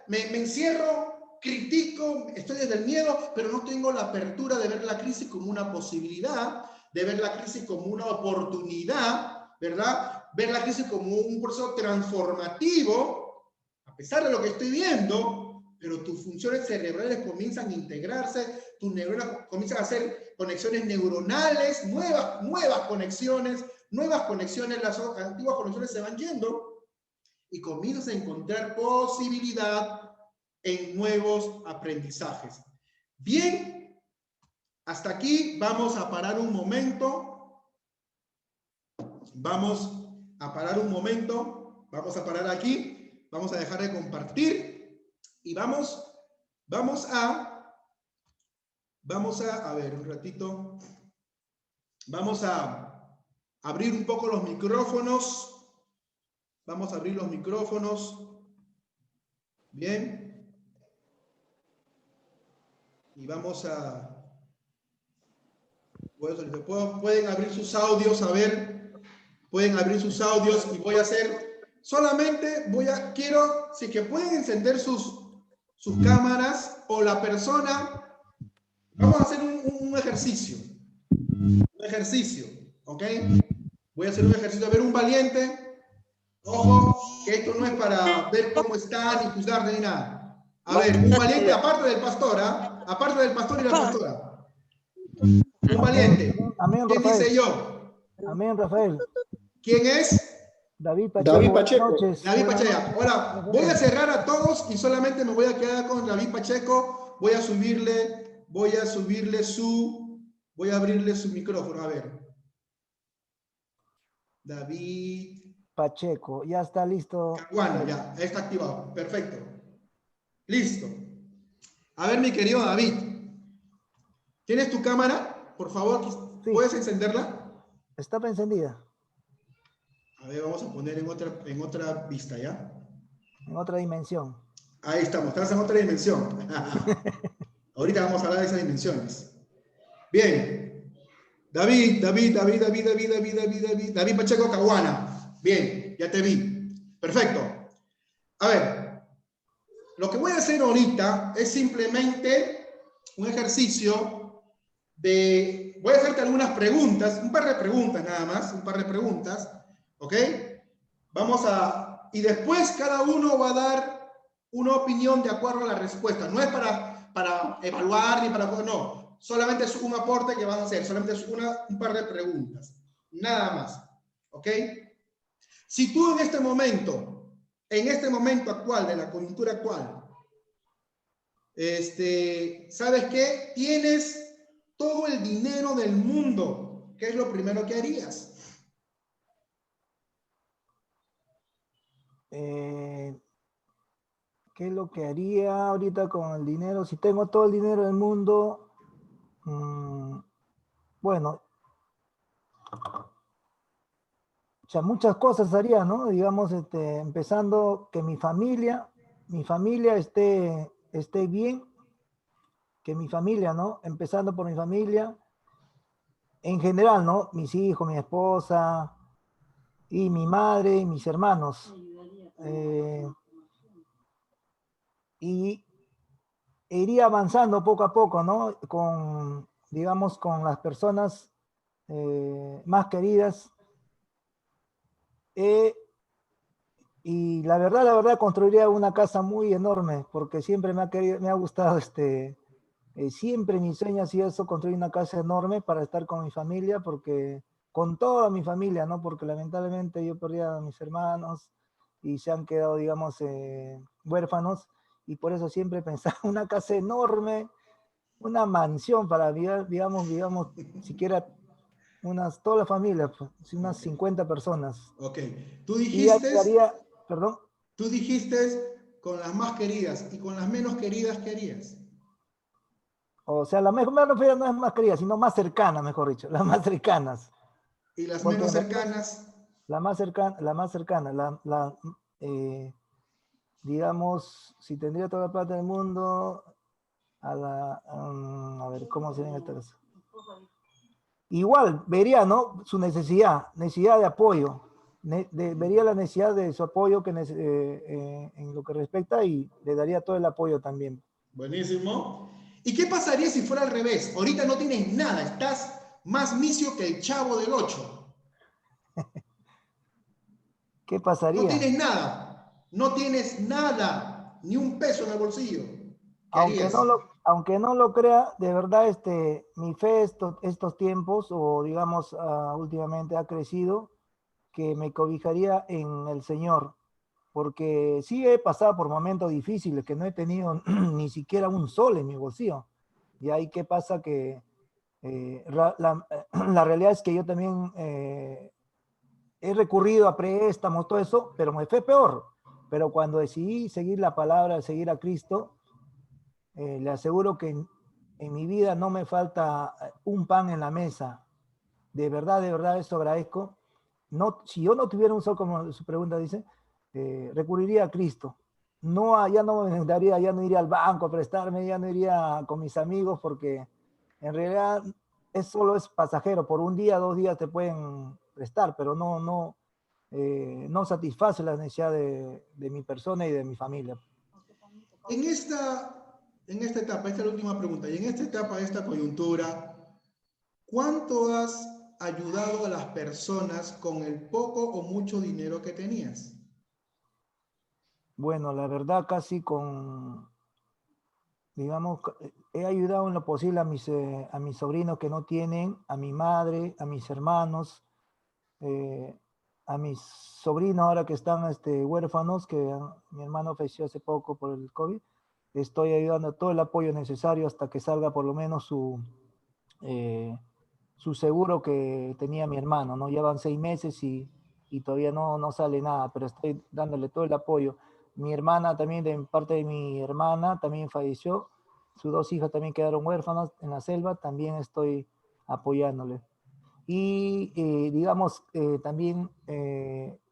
D: Me encierro, critico, estoy desde el miedo, pero no tengo la apertura de ver la crisis como una posibilidad, de ver la crisis como una oportunidad, ¿verdad? Ver la crisis como un proceso transformativo, a pesar de lo que estoy viendo, pero tus funciones cerebrales comienzan a integrarse, tus neuronas comienzan a hacer conexiones neuronales, nuevas conexiones, las antiguas conexiones se van yendo y comienzas a encontrar posibilidad en nuevos aprendizajes. Bien, hasta aquí vamos a parar un momento. Vamos a parar aquí, vamos a dejar de compartir y vamos a ver un ratito, vamos a abrir un poco los micrófonos, vamos a abrir los micrófonos, bien, y vamos a, pueden abrir sus audios, a ver, pueden abrir sus audios y voy a hacer, solamente quiero, si que pueden encender sus cámaras o la persona, vamos a hacer un ejercicio, ¿ok? Voy a hacer un ejercicio, a ver, un valiente, ojo, que esto no es para ver cómo están y juzgar ni nada. A ver, un valiente, aparte del pastor, aparte del pastor y la pastora. Un valiente.
E: Amén,
D: ¿Quién
E: Rafael.
D: dice yo?
E: Amén, Rafael.
D: ¿Quién es?
E: David Pacheco.
B: David Pacheco.
E: Buenas noches.
D: David Pacheco. Ahora, voy a cerrar a todos y solamente me voy a quedar con David Pacheco. Voy a abrirle su micrófono. A ver. David
E: Pacheco, ya está listo.
D: Caguano, ya, está activado. Perfecto. Listo. A ver, mi querido David. ¿Tienes tu cámara? Por favor,
E: Sí.
D: ¿puedes encenderla?
E: Está encendida.
D: A ver, vamos a poner en otra vista, ¿ya?
E: En otra dimensión.
D: Ahí estamos en otra dimensión. Ahorita vamos a hablar de esas dimensiones. Bien. David Pacheco Caguana. Bien, ya te vi. Perfecto. A ver, lo que voy a hacer ahorita es simplemente un ejercicio de... Voy a hacerte algunas preguntas, un par de preguntas nada más, un par de preguntas, ¿ok? Vamos a... Y después cada uno va a dar una opinión de acuerdo a la respuesta. No es para evaluar ni para... No, solamente es un aporte que vas a hacer, solamente es un par de preguntas. Nada más, ¿ok? Si tú en este momento actual, de la coyuntura actual, ¿sabes qué? Tienes todo el dinero del mundo. ¿Qué es lo primero que harías?
E: ¿Qué es lo que haría ahorita con el dinero? Si tengo todo el dinero del mundo, bueno, o sea, muchas cosas haría, ¿no? Digamos, empezando que mi familia esté bien, que mi familia, ¿no? Empezando por mi familia, en general, ¿no? Mis hijos, mi esposa y mi madre y mis hermanos. Y iría avanzando poco a poco, ¿no? Con, digamos, con las personas más queridas. Y la verdad, construiría una casa muy enorme, porque siempre me ha gustado, siempre mi sueño ha sido eso, construir una casa enorme para estar con mi familia, porque con toda mi familia, ¿no? Porque lamentablemente yo perdí a mis hermanos y se han quedado, digamos, huérfanos, y por eso siempre pensaba una casa enorme, una mansión para, digamos, siquiera toda la familia, pues, unas 50 personas.
D: Ok.
E: Y ayudaría, perdón.
D: Tú dijiste con las más queridas y con las menos queridas, ¿qué harías?
E: O sea, la mejor me refiero no es más querida, sino más cercana, mejor dicho, las más cercanas.
D: ¿Y las
E: Porque
D: menos cercanas?
E: la más cercana, digamos, si tendría toda la plata del mundo, a ver, ¿cómo sería en este caso? Igual, vería, ¿no? Su necesidad de apoyo. Vería la necesidad de su apoyo en lo que respecta y le daría todo el apoyo también.
D: Buenísimo. ¿Y qué pasaría si fuera al revés? Ahorita no tienes nada, estás más misio que el Chavo del 8.
E: ¿Qué pasaría?
D: No tienes nada, ni un peso en el bolsillo. ¿Qué
E: Aunque
D: harías?
E: aunque no lo crea, de verdad, mi fe estos tiempos, o digamos, últimamente ha crecido, que me cobijaría en el Señor, porque sí he pasado por momentos difíciles, que no he tenido ni siquiera un sol en mi bolsillo. Y ahí qué pasa que la realidad es que yo también he recurrido a préstamos, todo eso, pero me fue peor. Pero cuando decidí seguir la palabra, seguir a Cristo, le aseguro que en mi vida no me falta un pan en la mesa. De verdad, eso agradezco. No, si yo no tuviera un sol, como su pregunta dice, recurriría a Cristo. No, ya no me daría, ya no iría al banco a prestarme, ya no iría con mis amigos, porque en realidad solo es pasajero. Por un día, 2 días te pueden prestar, pero no satisface la necesidad de mi persona y de mi familia.
D: En esta etapa, esta es la última pregunta, y en esta etapa, esta coyuntura, ¿cuánto has ayudado a las personas con el poco o mucho dinero que tenías?
E: Bueno, la verdad casi digamos, he ayudado en lo posible a mis sobrinos que no tienen, a mi madre, a mis hermanos, eh, a mis sobrinos ahora que están huérfanos, que mi hermano falleció hace poco por el COVID. Estoy ayudando todo el apoyo necesario hasta que salga por lo menos su seguro que tenía mi hermano, ¿no? Ya van 6 meses y todavía no sale nada, pero estoy dándole todo el apoyo. Mi hermana también, de parte de mi hermana, también falleció. Sus 2 hijas también quedaron huérfanas en la selva, también estoy apoyándole. Y digamos, también,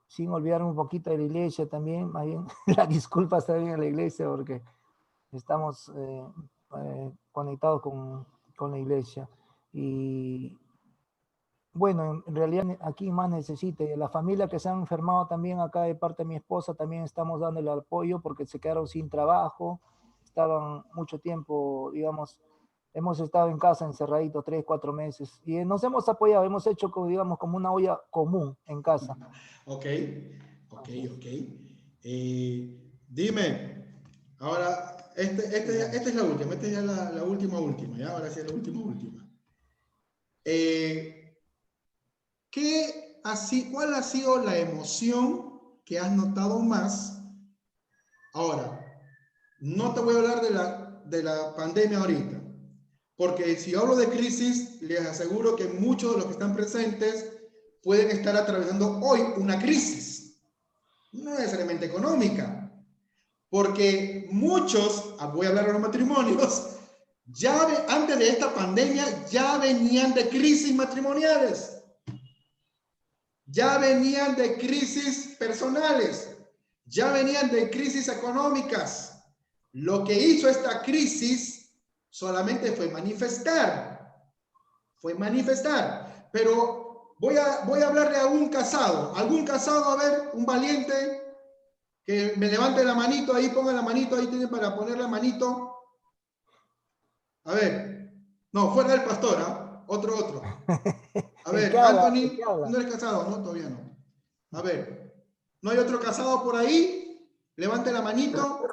E: sin olvidarme un poquito de la iglesia también, más bien, las disculpas también a la iglesia porque estamos conectados con la iglesia. Y bueno, en realidad aquí más necesita. La familia que se han enfermado también acá de parte de mi esposa, también estamos dándole apoyo porque se quedaron sin trabajo, estaban mucho tiempo, digamos, hemos estado en casa encerraditos 3, 4 meses y nos hemos apoyado, hemos hecho, digamos, como una olla común en casa.
D: Ok. Dime, ahora, esta es la última, esta es ya la última, ¿ya? Ahora sí es la última. ¿Cuál ha sido la emoción que has notado más? Ahora, no te voy a hablar de la pandemia ahorita, porque si hablo de crisis, les aseguro que muchos de los que están presentes pueden estar atravesando hoy una crisis, no necesariamente económica, porque muchos, voy a hablar de los matrimonios, antes de esta pandemia ya venían de crisis matrimoniales, ya venían de crisis personales, ya venían de crisis económicas. Lo que hizo esta crisis solamente fue manifestar, pero voy a hablar de algún casado, a ver, un valiente, que me levante la manito ahí, ponga la manito ahí, tiene para poner la manito. A ver, no, fuera del pastor, ¿ah? Otro. A ver, Anthony, no eres casado, ¿no? Todavía no. A ver, ¿no hay otro casado por ahí? Levante la manito.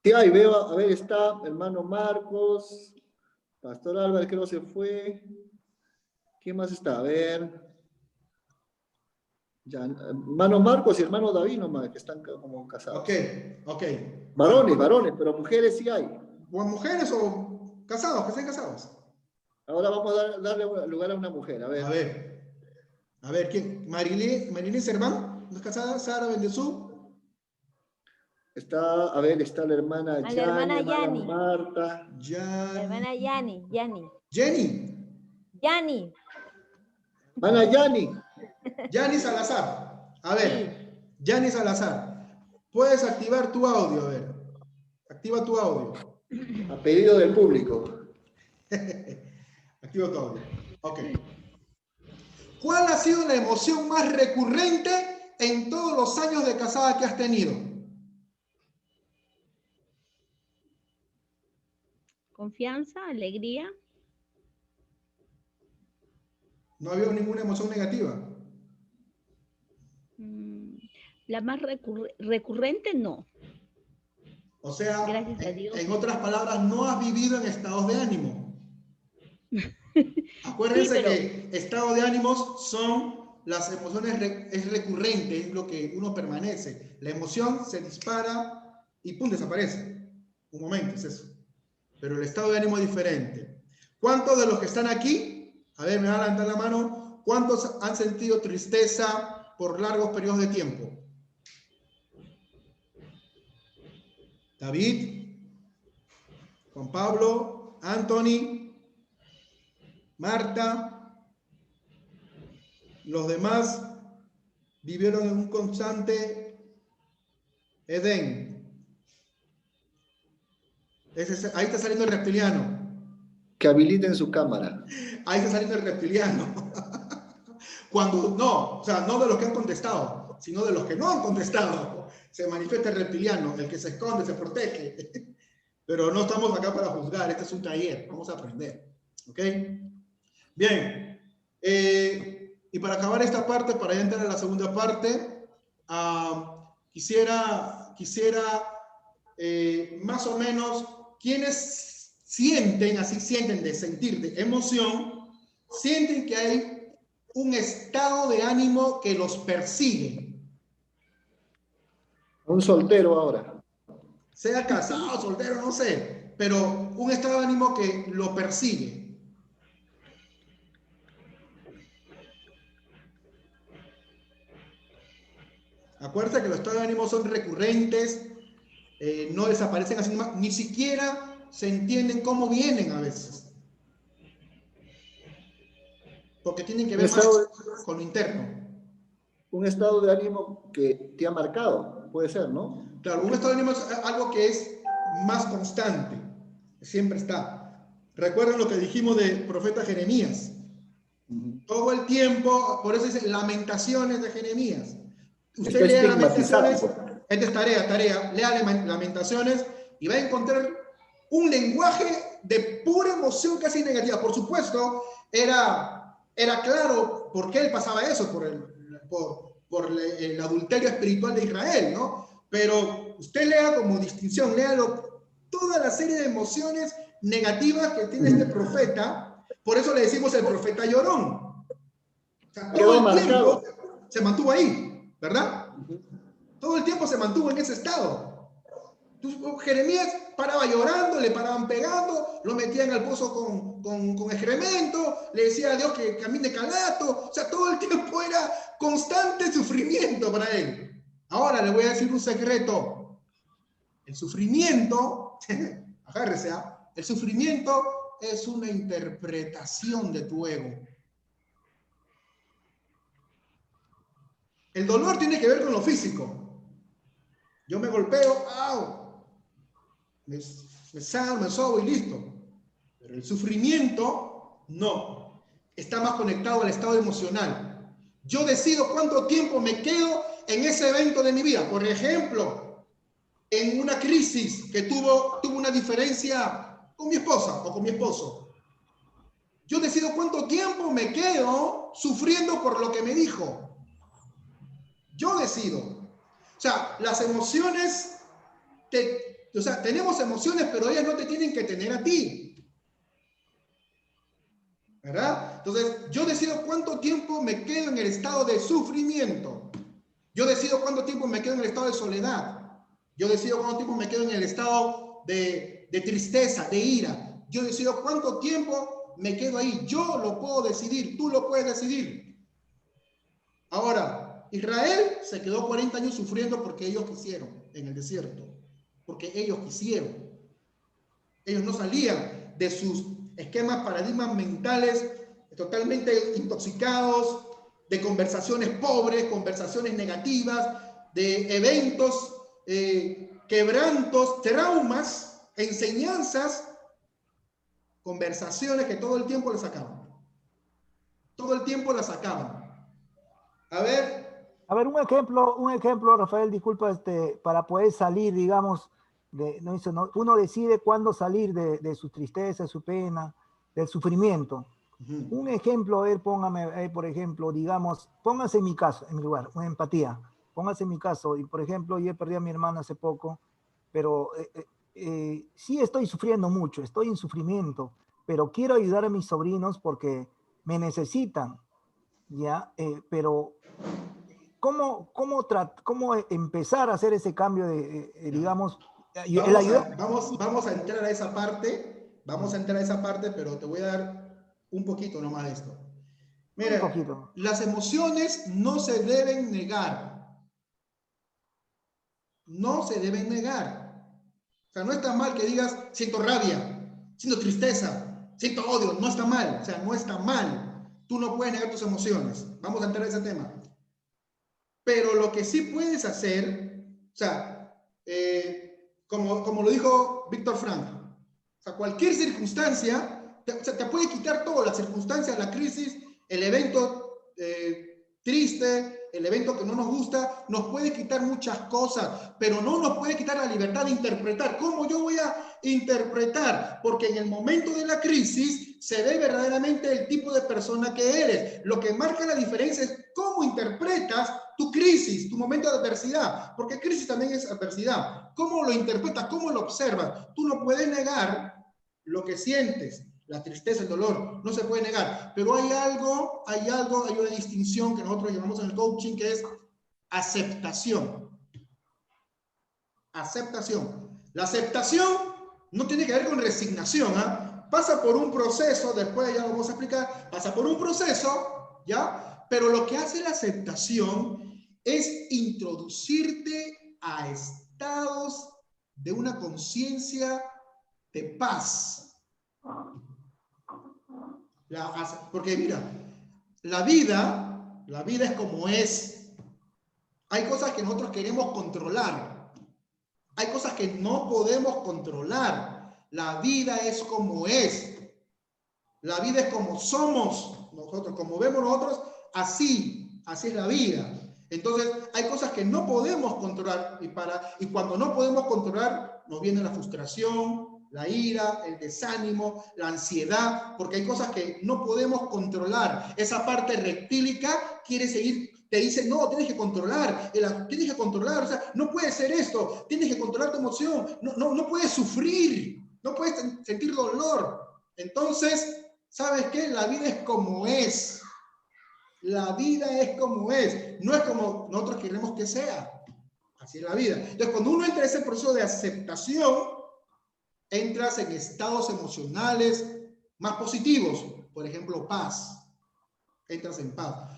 B: Sí, ahí veo, a ver, está hermano Marcos, Pastor Álvarez, creo que se fue. ¿Quién más está? A ver. Ya, hermano Marcos y hermano David nomás, que están como casados.
D: Ok.
B: Varones, pero mujeres sí hay.
D: ¿O mujeres o casados, que estén casados?
B: Ahora vamos a darle lugar a una mujer, a ver.
D: A ver, ¿quién? Marilyn Serván, ¿no es casada? Sara Bendezú.
B: Está la hermana
C: la hermana Yani.
B: Marta.
C: La hermana Yani.
D: Yani.
B: Hermana Yani.
D: Yani Salazar. A ver, Yani Salazar. Puedes activar tu audio, a ver. Activa tu audio.
B: A pedido del público.
D: Activa tu audio. Ok. ¿Cuál ha sido la emoción más recurrente en todos los años de casada que has tenido?
C: Confianza, alegría.
D: ¿No ha habido ninguna emoción negativa?
C: La más recurrente, no.
D: O sea,
C: gracias a Dios.
D: En otras palabras, no has vivido en estados de ánimo. Acuérdense que estados de ánimos son las emociones, es recurrente, es lo que uno permanece. La emoción se dispara y pum, desaparece. Un momento, es eso. Pero el estado de ánimo es diferente. ¿Cuántos de los que están aquí, a ver, me van a levantar la mano, cuántos han sentido tristeza por largos periodos de tiempo? David, Juan Pablo, Anthony, Marta, los demás vivieron en un constante Edén. Ahí está saliendo el reptiliano.
B: Que habiliten su cámara.
D: Ahí está saliendo el reptiliano. No de los que han contestado, sino de los que no han contestado. Se manifiesta el reptiliano, el que se esconde, se protege. Pero no estamos acá para juzgar, este es un taller, vamos a aprender. ¿Ok? Bien. Y para acabar esta parte, para ya entrar a la segunda parte, quisiera más o menos, quienes sienten de sentir, de emoción, sienten que hay un estado de ánimo que los persigue.
B: Un soltero ahora.
D: Sea casado, soltero, no sé, pero un estado de ánimo que lo persigue. Acuérdense que los estados de ánimo son recurrentes, no desaparecen así, ni siquiera se entienden cómo vienen a veces. Porque tienen que ver más con lo interno.
B: Un estado de ánimo que te ha marcado, puede ser, ¿no?
D: Claro, un estado de ánimo es algo que es más constante, siempre está. Recuerden lo que dijimos del profeta Jeremías. Todo el tiempo, por eso dice Lamentaciones de Jeremías. Usted
B: Está
D: lea Lamentaciones,
B: estigmatizado.
D: esta es tarea, lea Lamentaciones y va a encontrar un lenguaje de pura emoción casi negativa. Por supuesto, era claro por qué él pasaba eso, por el adulterio espiritual de Israel, ¿no? Pero usted lea como distinción, léalo toda la serie de emociones negativas que tiene este profeta. Por eso le decimos el profeta llorón. O sea, todo el tiempo se mantuvo ahí, ¿verdad? Todo el tiempo se mantuvo en ese estado. Entonces, Jeremías paraba llorando, le paraban pegando, lo metían al pozo con excremento, le decía a Dios que camine calato. O sea, todo el tiempo era constante sufrimiento para él. Ahora le voy a decir un secreto. El sufrimiento, agárrese, el sufrimiento es una interpretación de tu ego. El dolor tiene que ver con lo físico. Yo me golpeo, ¡au! Me sobo y listo. Pero el sufrimiento, no. Está más conectado al estado emocional. Yo decido cuánto tiempo me quedo en ese evento de mi vida. Por ejemplo, en una crisis que tuvo una diferencia con mi esposa o con mi esposo. Yo decido cuánto tiempo me quedo sufriendo por lo que me dijo. Yo decido. O sea, las emociones, tenemos emociones, pero ellas no te tienen que tener a ti. ¿Verdad? Entonces, yo decido cuánto tiempo me quedo en el estado de sufrimiento. Yo decido cuánto tiempo me quedo en el estado de soledad. Yo decido cuánto tiempo me quedo en el estado de tristeza, de ira. Yo decido cuánto tiempo me quedo ahí. Yo lo puedo decidir, tú lo puedes decidir. Ahora, Israel se quedó 40 años sufriendo porque ellos quisieron en el desierto. Porque ellos quisieron. Ellos no salían de sus esquemas, paradigmas mentales totalmente intoxicados, de conversaciones pobres, conversaciones negativas, de eventos, quebrantos, traumas, enseñanzas, conversaciones que todo el tiempo las sacaban. Todo el tiempo las sacaban. A ver,
E: un ejemplo, Rafael, disculpa, para poder salir, digamos, uno decide cuándo salir de su tristeza, su pena, del sufrimiento. Un ejemplo, a ver, póngame, por ejemplo, digamos, póngase en mi caso, en mi lugar, una empatía. Póngase en mi caso, y por ejemplo, yo perdí a mi hermana hace poco, pero sí estoy sufriendo mucho, estoy en sufrimiento, pero quiero ayudar a mis sobrinos porque me necesitan, ¿ya? Pero ¿cómo empezar a hacer ese cambio digamos,
D: vamos a entrar a esa parte, pero te voy a dar un poquito nomás de esto. Mira, las emociones no se deben negar. No se deben negar. O sea, no está mal que digas, siento rabia, siento tristeza, siento odio. No está mal. O sea, no está mal. Tú no puedes negar tus emociones. Vamos a entrar a ese tema. Pero lo que sí puedes hacer, o sea, como lo dijo Víctor Frank, o sea, cualquier circunstancia te puede quitar todo, las circunstancias, la crisis, el evento triste, el evento que no nos gusta, nos puede quitar muchas cosas, pero no nos puede quitar la libertad de interpretar. ¿Cómo yo voy a interpretar? Porque en el momento de la crisis se ve verdaderamente el tipo de persona que eres. Lo que marca la diferencia es cómo interpretas tu crisis, tu momento de adversidad, porque crisis también es adversidad. ¿Cómo lo interpretas? ¿Cómo lo observas? Tú no puedes negar lo que sientes. La tristeza, el dolor, no se puede negar. Pero hay una distinción que nosotros llamamos en el coaching que es aceptación. Aceptación. La aceptación no tiene que ver con resignación, ¿ah? Pasa por un proceso, después ya lo vamos a explicar, pasa por un proceso, ¿ya? Pero lo que hace la aceptación es introducirte a estados de una conciencia de paz. Porque mira, la vida es como es. Hay cosas que nosotros queremos controlar. Hay cosas que no podemos controlar. La vida es como es. La vida es como somos nosotros, como vemos nosotros, así es la vida. Entonces, hay cosas que no podemos controlar y cuando no podemos controlar, nos viene la frustración, la ira, el desánimo, la ansiedad, porque hay cosas que no podemos controlar. Esa parte reptílica quiere seguir, te dice, no, tienes que controlar, o sea, no puede ser esto, tienes que controlar tu emoción, no puedes sufrir, no puedes sentir dolor. Entonces, ¿sabes qué? La vida es como es. La vida es como es, no es como nosotros queremos que sea. Así es la vida. Entonces, cuando uno entra en ese proceso de aceptación, entras en estados emocionales más positivos. Por ejemplo, paz. Entras en paz.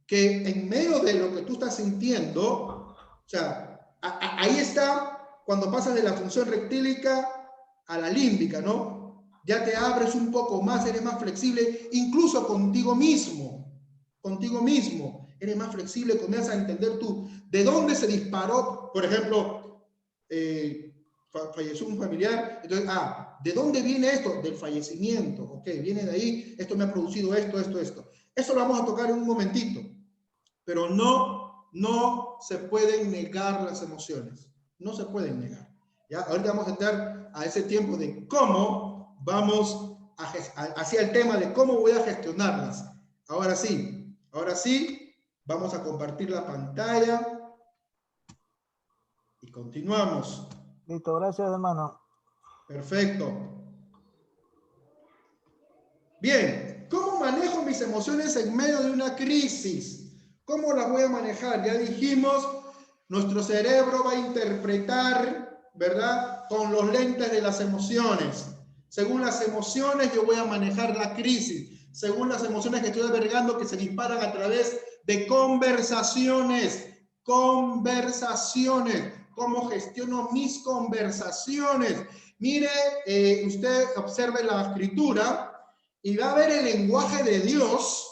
D: Que en medio de lo que tú estás sintiendo, o sea, ahí está cuando pasas de la función reptílica a la límbica, ¿no? Ya te abres un poco más, eres más flexible, incluso contigo mismo. Contigo mismo, eres más flexible, comienzas a entender tú de dónde se disparó, por ejemplo, falleció un familiar, entonces, ¿de dónde viene esto? Del fallecimiento, ok, viene de ahí, esto me ha producido esto. Eso lo vamos a tocar en un momentito, pero no se pueden negar las emociones, no se pueden negar. ¿Ya? Ahorita vamos a entrar a ese tiempo de cómo vamos hacia el tema de cómo voy a gestionarlas. Ahora sí, vamos a compartir la pantalla y continuamos.
E: Listo, gracias, hermano.
D: Perfecto. Bien, ¿cómo manejo mis emociones en medio de una crisis? ¿Cómo las voy a manejar? Ya dijimos, nuestro cerebro va a interpretar, ¿verdad? Con los lentes de las emociones. Según las emociones, yo voy a manejar la crisis. Según las emociones que estoy albergando, que se disparan a través de conversaciones. ¿Cómo gestiono mis conversaciones? Mire, usted observe la escritura y va a ver el lenguaje de Dios.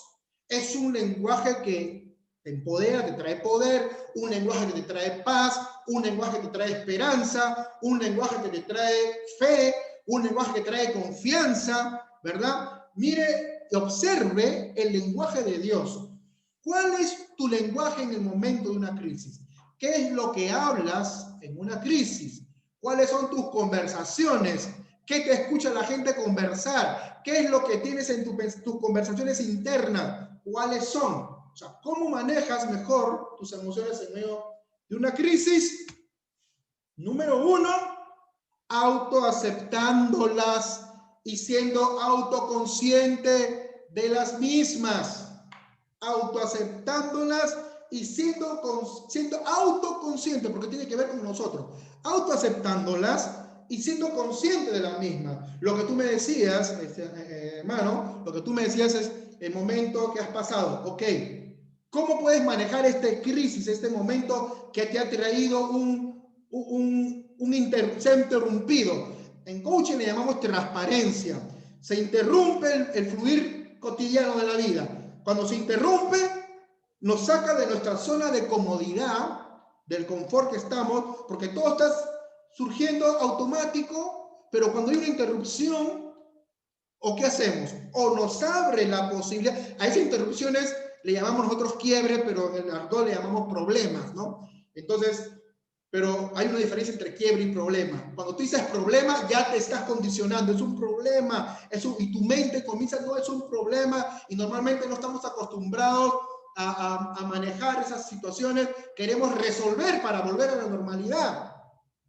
D: Es un lenguaje que te empodera, te trae poder, un lenguaje que te trae paz, un lenguaje que te trae esperanza, un lenguaje que te trae fe, un lenguaje que trae confianza, ¿verdad? Mire, observe el lenguaje de Dios. ¿Cuál es tu lenguaje en el momento de una crisis? ¿Qué es lo que hablas en una crisis? ¿Cuáles son tus conversaciones? ¿Qué te escucha la gente conversar? ¿Qué es lo que tienes en tus conversaciones internas? ¿Cuáles son? O sea, ¿cómo manejas mejor tus emociones en medio de una crisis? Número 1, autoaceptándolas y siendo autoconsciente de las mismas. Autoaceptándolas y siendo autoconsciente, porque tiene que ver con nosotros. Autoaceptándolas y siendo consciente de las mismas. Lo que tú me decías, hermano, lo que tú me decías es el momento que has pasado. Ok, ¿cómo puedes manejar esta crisis, este momento que te ha traído se ha interrumpido? En coaching le llamamos transparencia. Se interrumpe el fluir cotidiano de la vida. Cuando se interrumpe, nos saca de nuestra zona de comodidad, del confort que estamos, porque todo está surgiendo automático, pero cuando hay una interrupción, ¿o qué hacemos? O nos abre la posibilidad. A esas interrupciones le llamamos nosotros quiebre, pero en el argot le llamamos problemas, ¿no? Entonces, pero hay una diferencia entre quiebre y problema. Cuando tú dices problema, ya te estás condicionando. Es un problema. Y tu mente comienza, no es un problema. Y normalmente no estamos acostumbrados a manejar esas situaciones. Queremos resolver para volver a la normalidad.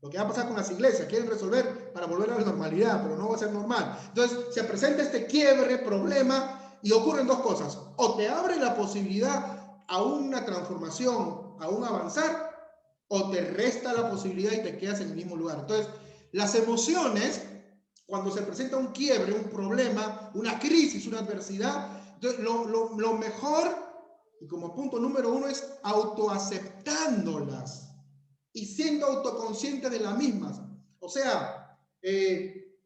D: Lo que va a pasar con las iglesias. Quieren resolver para volver a la normalidad, pero no va a ser normal. Entonces, se presenta este quiebre, problema, y ocurren dos cosas. O te abre la posibilidad a una transformación, a un avanzar, o te resta la posibilidad y te quedas en el mismo lugar. Entonces, las emociones, cuando se presenta un quiebre, un problema, una crisis, una adversidad, entonces lo mejor, y como punto número 1, es autoaceptándolas y siendo autoconsciente de las mismas. O sea,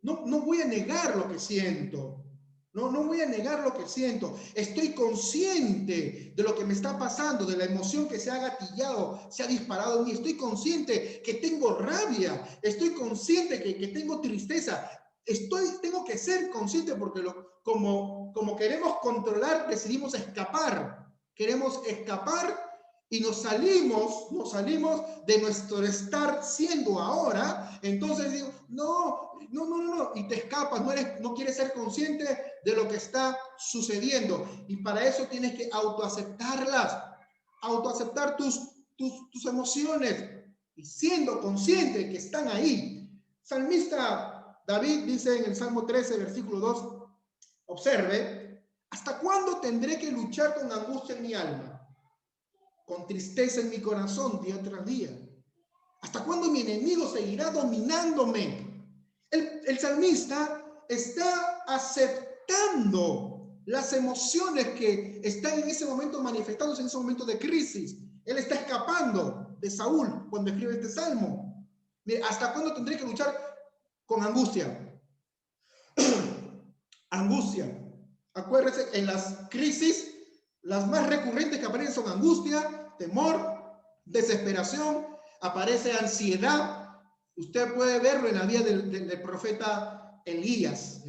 D: no voy a negar lo que siento. No voy a negar lo que siento. Estoy consciente de lo que me está pasando, de la emoción que se ha gatillado, se ha disparado en mí. Estoy consciente que tengo rabia. Estoy consciente que tengo tristeza. tengo que ser consciente porque como queremos controlar, decidimos escapar. Queremos escapar y nos salimos de nuestro estar siendo ahora. Entonces digo, no, y te escapas, no quieres ser consciente de lo que está sucediendo. Y para eso tienes que autoaceptarlas, autoaceptar tus emociones y siendo consciente de que están ahí. Salmista David dice en el Salmo 13, versículo 2, observe, ¿hasta cuándo tendré que luchar con angustia en mi alma? Con tristeza en mi corazón día tras día. ¿Hasta cuándo mi enemigo seguirá dominándome? El salmista está aceptando las emociones que están en ese momento manifestándose en ese momento de crisis. Él está escapando de Saúl cuando escribe este salmo. Mire, ¿hasta cuándo tendré que luchar con angustia? Angustia. Acuérdense, en las crisis, las más recurrentes que aparecen son angustia, temor, desesperación, aparece ansiedad. Usted puede verlo en la vida del profeta Elías,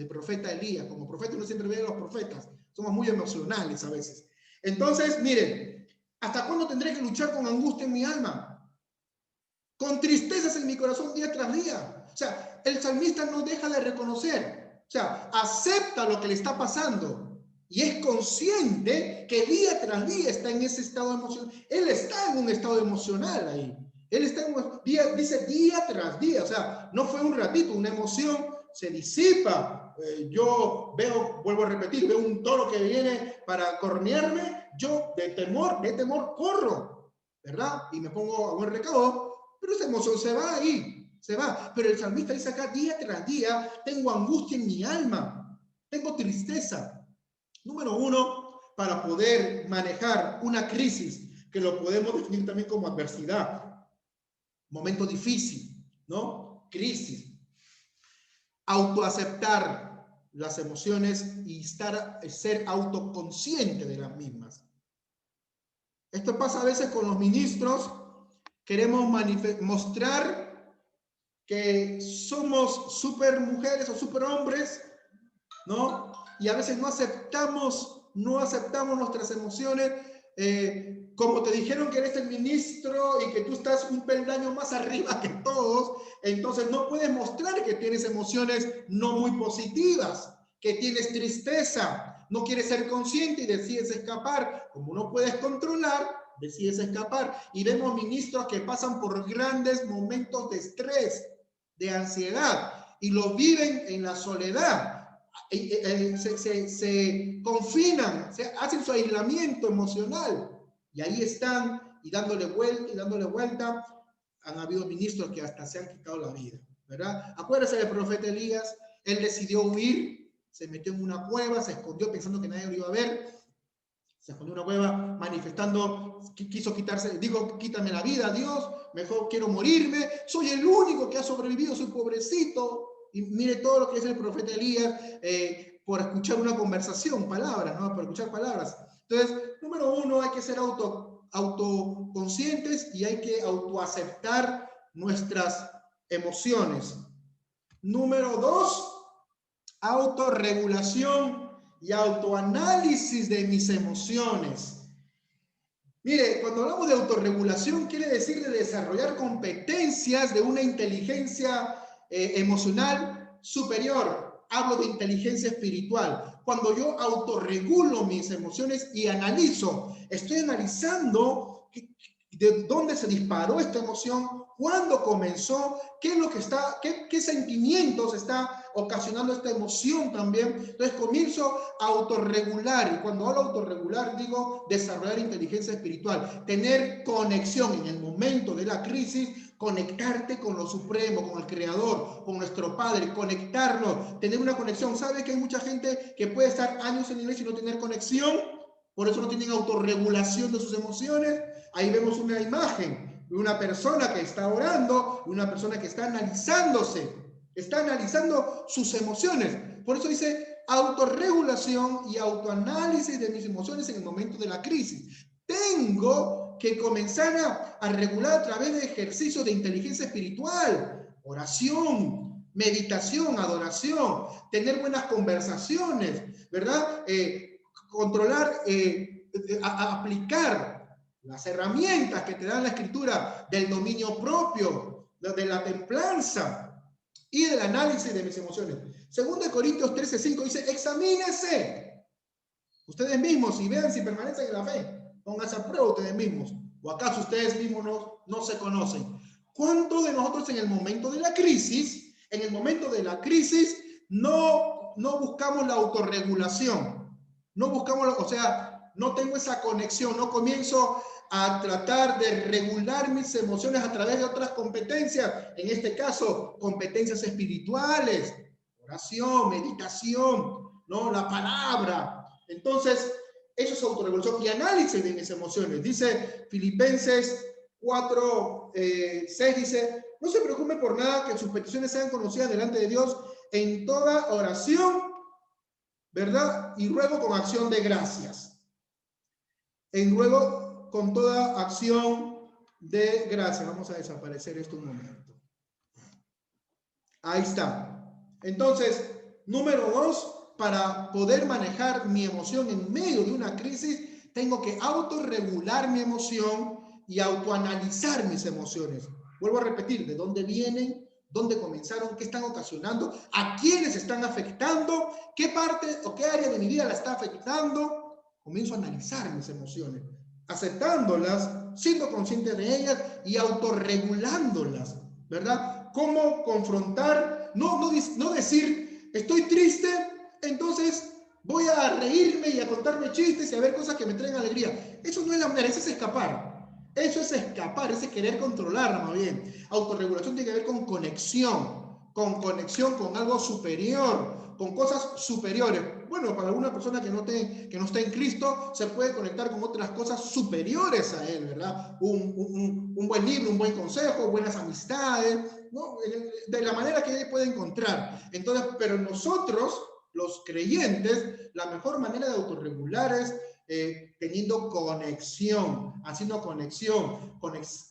D: Como profeta uno siempre ve a los profetas, somos muy emocionales a veces. Entonces, miren, ¿hasta cuándo tendré que luchar con angustia en mi alma? Con tristezas en mi corazón día tras día. O sea, el salmista no deja de reconocer, o sea, acepta lo que le está pasando. Y es consciente que día tras día está en ese estado emocional. Él está en un estado emocional ahí. Él está en un dice día tras día. O sea, no fue un ratito, una emoción se disipa. Yo veo, vuelvo a repetir, veo un toro que viene para cornearme. Yo de temor corro, ¿verdad? Y me pongo a buen recaudo. Pero esa emoción se va ahí, se va. Pero el salmista dice acá, día tras día, tengo angustia en mi alma. Tengo tristeza. Número uno, para poder manejar una crisis, que lo podemos definir también como adversidad, momento difícil, ¿no? Crisis. Autoaceptar las emociones y ser autoconsciente de las mismas. Esto pasa a veces con los ministros, queremos mostrar que somos super mujeres o super hombres, ¿no? Y a veces no aceptamos nuestras emociones, como te dijeron que eres el ministro y que tú estás un peldaño más arriba que todos, entonces no puedes mostrar que tienes emociones no muy positivas, que tienes tristeza, no quieres ser consciente y decides escapar. Como no puedes controlar, decides escapar. Y vemos ministros que pasan por grandes momentos de estrés, de ansiedad, y lo viven en la soledad. Se confinan, hacen su aislamiento emocional y ahí están y dándole vuelta. Han habido ministros que hasta se han quitado la vida, ¿verdad? Acuérdense del profeta Elías. Él decidió huir, se metió en una cueva, se escondió pensando que nadie lo iba a ver, se escondió en una cueva manifestando, quiso quitarse, dijo, quítame la vida, Dios, mejor quiero morirme, soy el único que ha sobrevivido, soy pobrecito. Y mire todo lo que dice el profeta Elías por escuchar una conversación, palabras, ¿no? Por escuchar palabras. Entonces, número uno, hay que ser autoconscientes y hay que autoaceptar nuestras emociones. Número dos, autorregulación y autoanálisis de mis emociones. Mire, cuando hablamos de autorregulación, quiere decir de desarrollar competencias de una inteligencia emocional superior. Hablo de inteligencia espiritual. Cuando yo autorregulo mis emociones y analizo, estoy analizando de dónde se disparó esta emoción, cuándo comenzó, qué es lo que está, qué sentimientos está ocasionando esta emoción también. Entonces comienzo a autorregular, y cuando hablo autorregular digo desarrollar inteligencia espiritual, tener conexión en el momento de la crisis, conectarte con lo supremo, con el creador, con nuestro Padre, conectarnos, tener una conexión. ¿Sabe que hay mucha gente que puede estar años en la iglesia y no tener conexión? Por eso no tienen autorregulación de sus emociones. Ahí vemos una imagen de una persona que está orando, una persona que está analizándose, está analizando sus emociones. Por eso dice autorregulación y autoanálisis de mis emociones en el momento de la crisis. Tengo que comenzar a regular a través de ejercicios de inteligencia espiritual, oración, meditación, adoración, tener buenas conversaciones, ¿verdad? Controlar, aplicar las herramientas que te da la Escritura del dominio propio, de la templanza y del análisis de mis emociones. 2 Corintios 13:5 dice, examínense ustedes mismos y vean si permanecen en la fe. Pónganse a prueba ustedes mismos. ¿O acaso ustedes mismos no se conocen? ¿Cuántos de nosotros en el momento de la crisis, no buscamos la autorregulación? No buscamos, o sea, no tengo esa conexión, no comienzo a tratar de regular mis emociones a través de otras competencias, en este caso, competencias espirituales, oración, meditación, ¿no? La palabra. Entonces, eso es autorregulación y análisis de mis emociones. Dice Filipenses 4:6, dice, no se preocupe por nada, que sus peticiones sean conocidas delante de Dios en toda oración, ¿verdad? Y ruego con acción de gracias. En ruego con toda acción de gracias. Vamos a desaparecer esto un momento. Ahí está. Entonces, número 2, para poder manejar mi emoción en medio de una crisis, tengo que autorregular mi emoción y autoanalizar mis emociones. Vuelvo a repetir, ¿de dónde vienen? ¿Dónde comenzaron? ¿Qué están ocasionando? ¿A quiénes están afectando? ¿Qué parte o qué área de mi vida la está afectando? Comienzo a analizar mis emociones, aceptándolas, siendo consciente de ellas y autorregulándolas, ¿verdad? ¿Cómo confrontar? No decir, estoy triste, entonces voy a reírme y a contarme chistes y a ver cosas que me traigan alegría. Eso no es la manera, eso es escapar. Eso es escapar, ese querer controlar, más bien. Autorregulación tiene que ver con conexión con algo superior, con cosas superiores. Bueno, para alguna persona que no está en Cristo, se puede conectar con otras cosas superiores a Él, ¿verdad? Un buen libro, un buen consejo, buenas amistades, ¿no? De la manera que Él puede encontrar. Entonces, pero nosotros, los creyentes, la mejor manera de autorregular es teniendo conexión, haciendo conexión,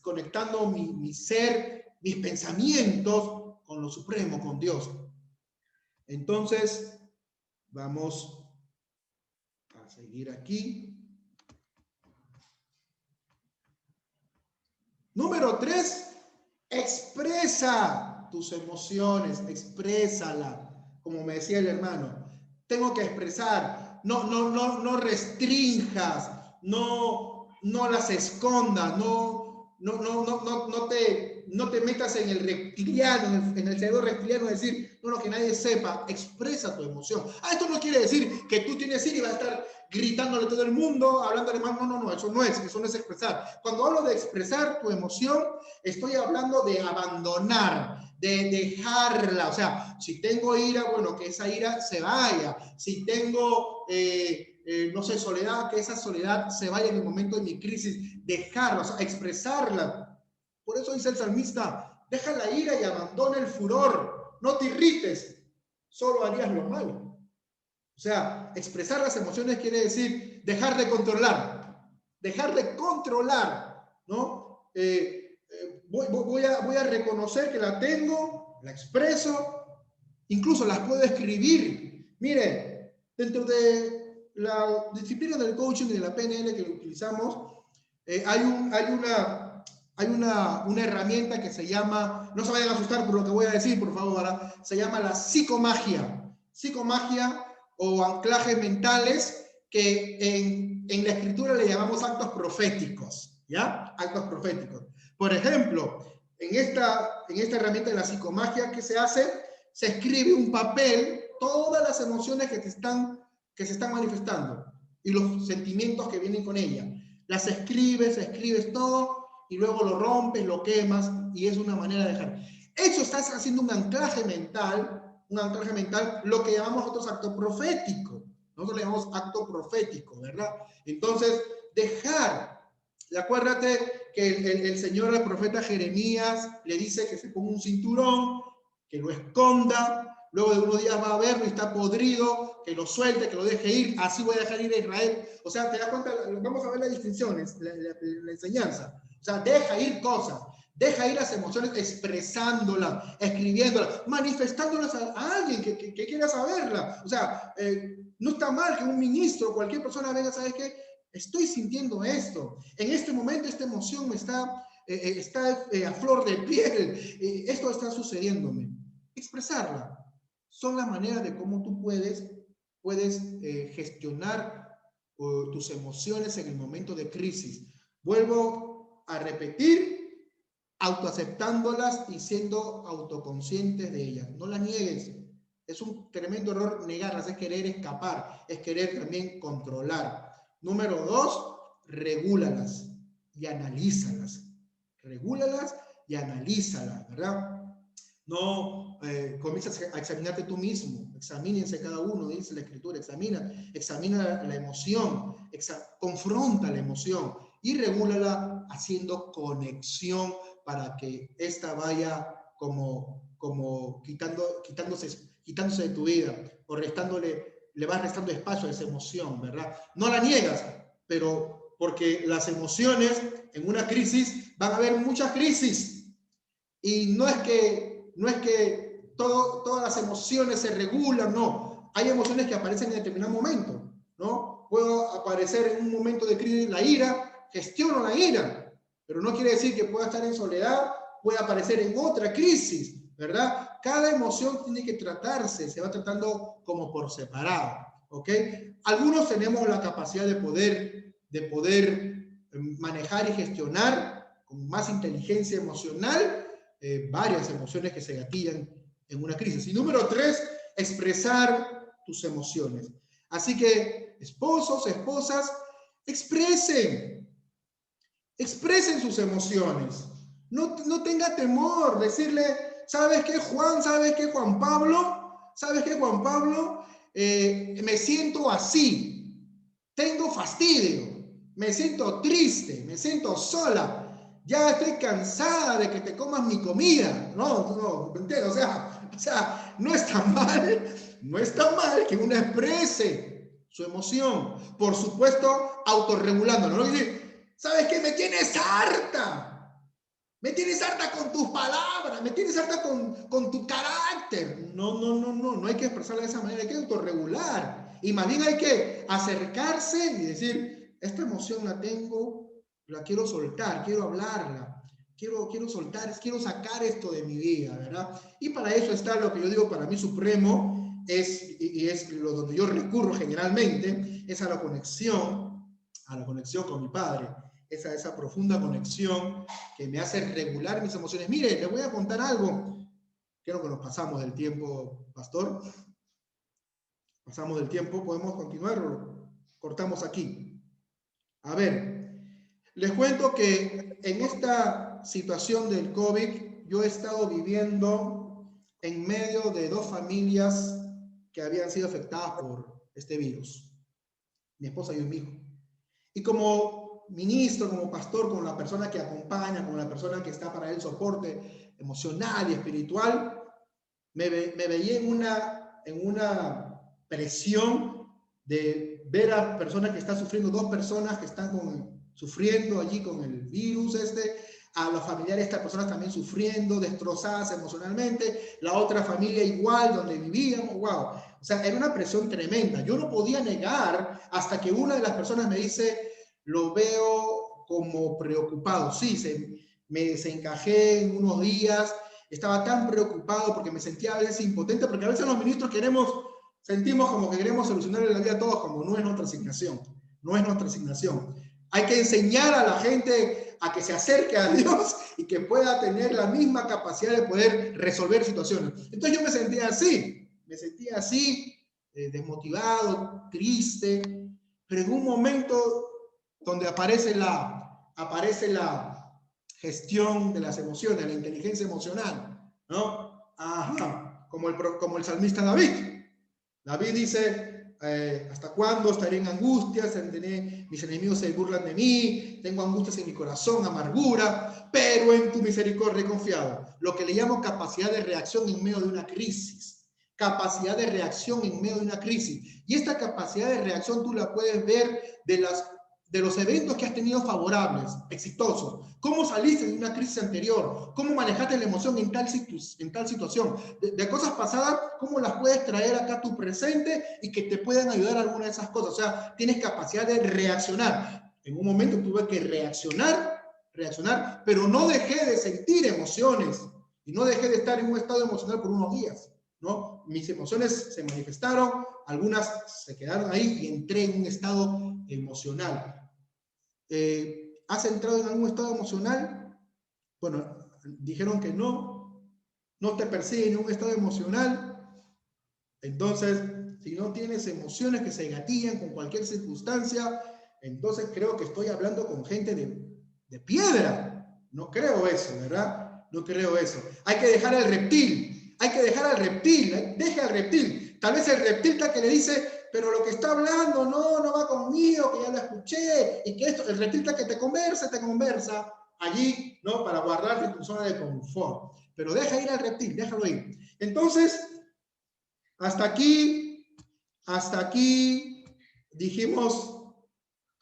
D: conectando mi ser, mis pensamientos con lo supremo, con Dios. Entonces, vamos a seguir aquí. Número 3, expresa tus emociones, exprésala, como me decía el hermano. Tengo que expresar, no restrinjas, no las escondas, no te metas en el reptiliano, en el cerebro reptiliano, decir, no, que nadie sepa, expresa tu emoción. Esto no quiere decir que tú tienes ir y vas a estar gritándole a todo el mundo, hablándole más, no, eso no es expresar. Cuando hablo de expresar tu emoción, estoy hablando de abandonar, de dejarla, o sea, si tengo ira, bueno, que esa ira se vaya, si tengo, no sé, soledad, que esa soledad se vaya en el momento de mi crisis, dejarla, o sea, expresarla. Por eso dice el salmista, deja la ira y abandona el furor, no te irrites, solo harías lo malo. O sea, expresar las emociones quiere decir dejar de controlar, ¿no? Voy a reconocer que la tengo, la expreso, incluso las puedo escribir. Mire, dentro de la disciplina del coaching y de la PNL que utilizamos, hay una herramienta que se llama, no se vayan a asustar por lo que voy a decir, por favor, ¿verdad? Se llama la psicomagia. Psicomagia o anclajes mentales que en la escritura le llamamos actos proféticos, ¿ya? Actos proféticos. Por ejemplo, en esta herramienta de la psicomagia, ¿qué se hace? Se escribe un papel, todas las emociones que se están manifestando y los sentimientos que vienen con ella. Las escribes todo y luego lo rompes, lo quemas y es una manera de dejar. Eso estás haciendo un anclaje mental, lo que llamamos nosotros acto profético. Nosotros le llamamos acto profético, ¿verdad? Entonces, dejar. Acuérdate que el Señor al profeta Jeremías le dice que se ponga un cinturón, que lo esconda, luego de unos días va a verlo y está podrido, que lo suelte, que lo deje ir, así voy a dejar ir a Israel. O sea, te das cuenta, vamos a ver las distinciones, la enseñanza. O sea, deja ir cosas. Deja ir las emociones expresándolas, escribiéndolas, manifestándolas a alguien que quiera saberla. O sea, no está mal que un ministro o cualquier persona venga, ¿sabes qué? Estoy sintiendo esto. En este momento esta emoción me está a flor de piel. Esto está sucediéndome. Expresarla. Son las maneras de cómo tú puedes gestionar tus emociones en el momento de crisis. Vuelvo a repetir, autoaceptándolas y siendo autoconscientes de ellas. No las niegues. Es un tremendo error negarlas, es querer escapar, es querer también controlar. Número 2, regúlalas y analízalas. Regúlalas y analízalas, ¿verdad? No comienzas a examinarte tú mismo. Examínense cada uno, dice la Escritura. Examina la emoción, confronta la emoción y regúlala haciendo conexión para que ésta vaya como quitándose de tu vida o le vas restando espacio a esa emoción, ¿verdad? No la niegas, pero porque las emociones en una crisis van a haber muchas crisis y no es que todas las emociones se regulan, no. Hay emociones que aparecen en determinado momento, ¿no? Puedo aparecer en un momento de crisis la ira, gestiono la ira, pero no quiere decir que pueda estar en soledad, pueda aparecer en otra crisis, ¿verdad? Cada emoción tiene que tratarse, se va tratando como por separado, ¿ok? Algunos tenemos la capacidad de poder manejar y gestionar con más inteligencia emocional varias emociones que se gatillan en una crisis. Y número 3, expresar tus emociones. Así que, esposos, esposas, expresen sus emociones. No tenga temor, decirle, ¿sabes qué, Juan? ¿Sabes qué, Juan Pablo? ¿Sabes qué, Juan Pablo? Me siento así, tengo fastidio, me siento triste, me siento sola, ya estoy cansada de que te comas mi comida. No, ¿me entiendes? O sea, no está mal que uno exprese su emoción. Por supuesto, autorregulándolo. No decir, ¿sabes qué? Me tienes harta con tus palabras, me tienes harta con tu carácter. No hay que expresarla de esa manera, hay que autorregular. Y más bien hay que acercarse y decir, esta emoción la tengo, la quiero soltar, quiero hablarla, quiero soltar, quiero sacar esto de mi vida, ¿verdad? Y para eso está lo que yo digo, para mí supremo, es lo donde yo recurro generalmente, es a la conexión con mi Padre. Esa profunda conexión que me hace regular mis emociones. Mire, le voy a contar algo. Creo que nos pasamos del tiempo, pastor. Pasamos del tiempo, ¿podemos continuar o cortamos aquí? A ver, les cuento que en esta situación del COVID, yo he estado viviendo en medio de 2 familias que habían sido afectadas por este virus. Mi esposa y un hijo. Y como ministro, como pastor, como la persona que acompaña, como la persona que está para el soporte emocional y espiritual, me veía en una presión de ver a personas que están sufriendo, 2 personas que están sufriendo allí con el virus a los familiares de estas personas también sufriendo, destrozadas emocionalmente, la otra familia igual donde vivíamos, wow. O sea, era una presión tremenda. Yo no podía negar hasta que una de las personas me dice, lo veo como preocupado. Sí, se encajé en unos días, estaba tan preocupado porque me sentía a veces impotente, porque a veces los ministros sentimos como que queremos solucionarle la vida a todos, como no es nuestra asignación. No es nuestra asignación. Hay que enseñar a la gente a que se acerque a Dios y que pueda tener la misma capacidad de poder resolver situaciones. Entonces yo me sentía así, desmotivado, triste, pero en un momento donde aparece la gestión de las emociones, la inteligencia emocional, ¿no? Ajá, como el salmista David. David dice, ¿hasta cuándo estaré en angustias? Mis enemigos se burlan de mí, tengo angustias en mi corazón, amargura, pero en tu misericordia he confiado. Lo que le llamo capacidad de reacción en medio de una crisis. Capacidad de reacción en medio de una crisis. Y esta capacidad de reacción tú la puedes ver de las de los eventos que has tenido favorables, exitosos. ¿Cómo saliste de una crisis anterior? ¿Cómo manejaste la emoción en tal situación? De cosas pasadas, ¿cómo las puedes traer acá a tu presente y que te puedan ayudar a alguna de esas cosas? O sea, tienes capacidad de reaccionar. En un momento tuve que reaccionar, pero no dejé de sentir emociones y no dejé de estar en un estado emocional por unos días, ¿no? Mis emociones se manifestaron, algunas se quedaron ahí y entré en un estado emocional. ¿Has entrado en algún estado emocional? Bueno, dijeron que no te persiguen en un estado emocional. Entonces, si no tienes emociones que se gatillan con cualquier circunstancia, entonces creo que estoy hablando con gente de piedra. No creo eso, ¿verdad? No creo eso. Hay que dejar al reptil. Deja al reptil. Tal vez el reptil está que le dice, pero lo que está hablando no va conmigo, que ya lo escuché, y que esto, el reptil está que te conversa allí, ¿no? Para guardarte en tu zona de confort. Pero deja ir al reptil, déjalo ir. Entonces, hasta aquí dijimos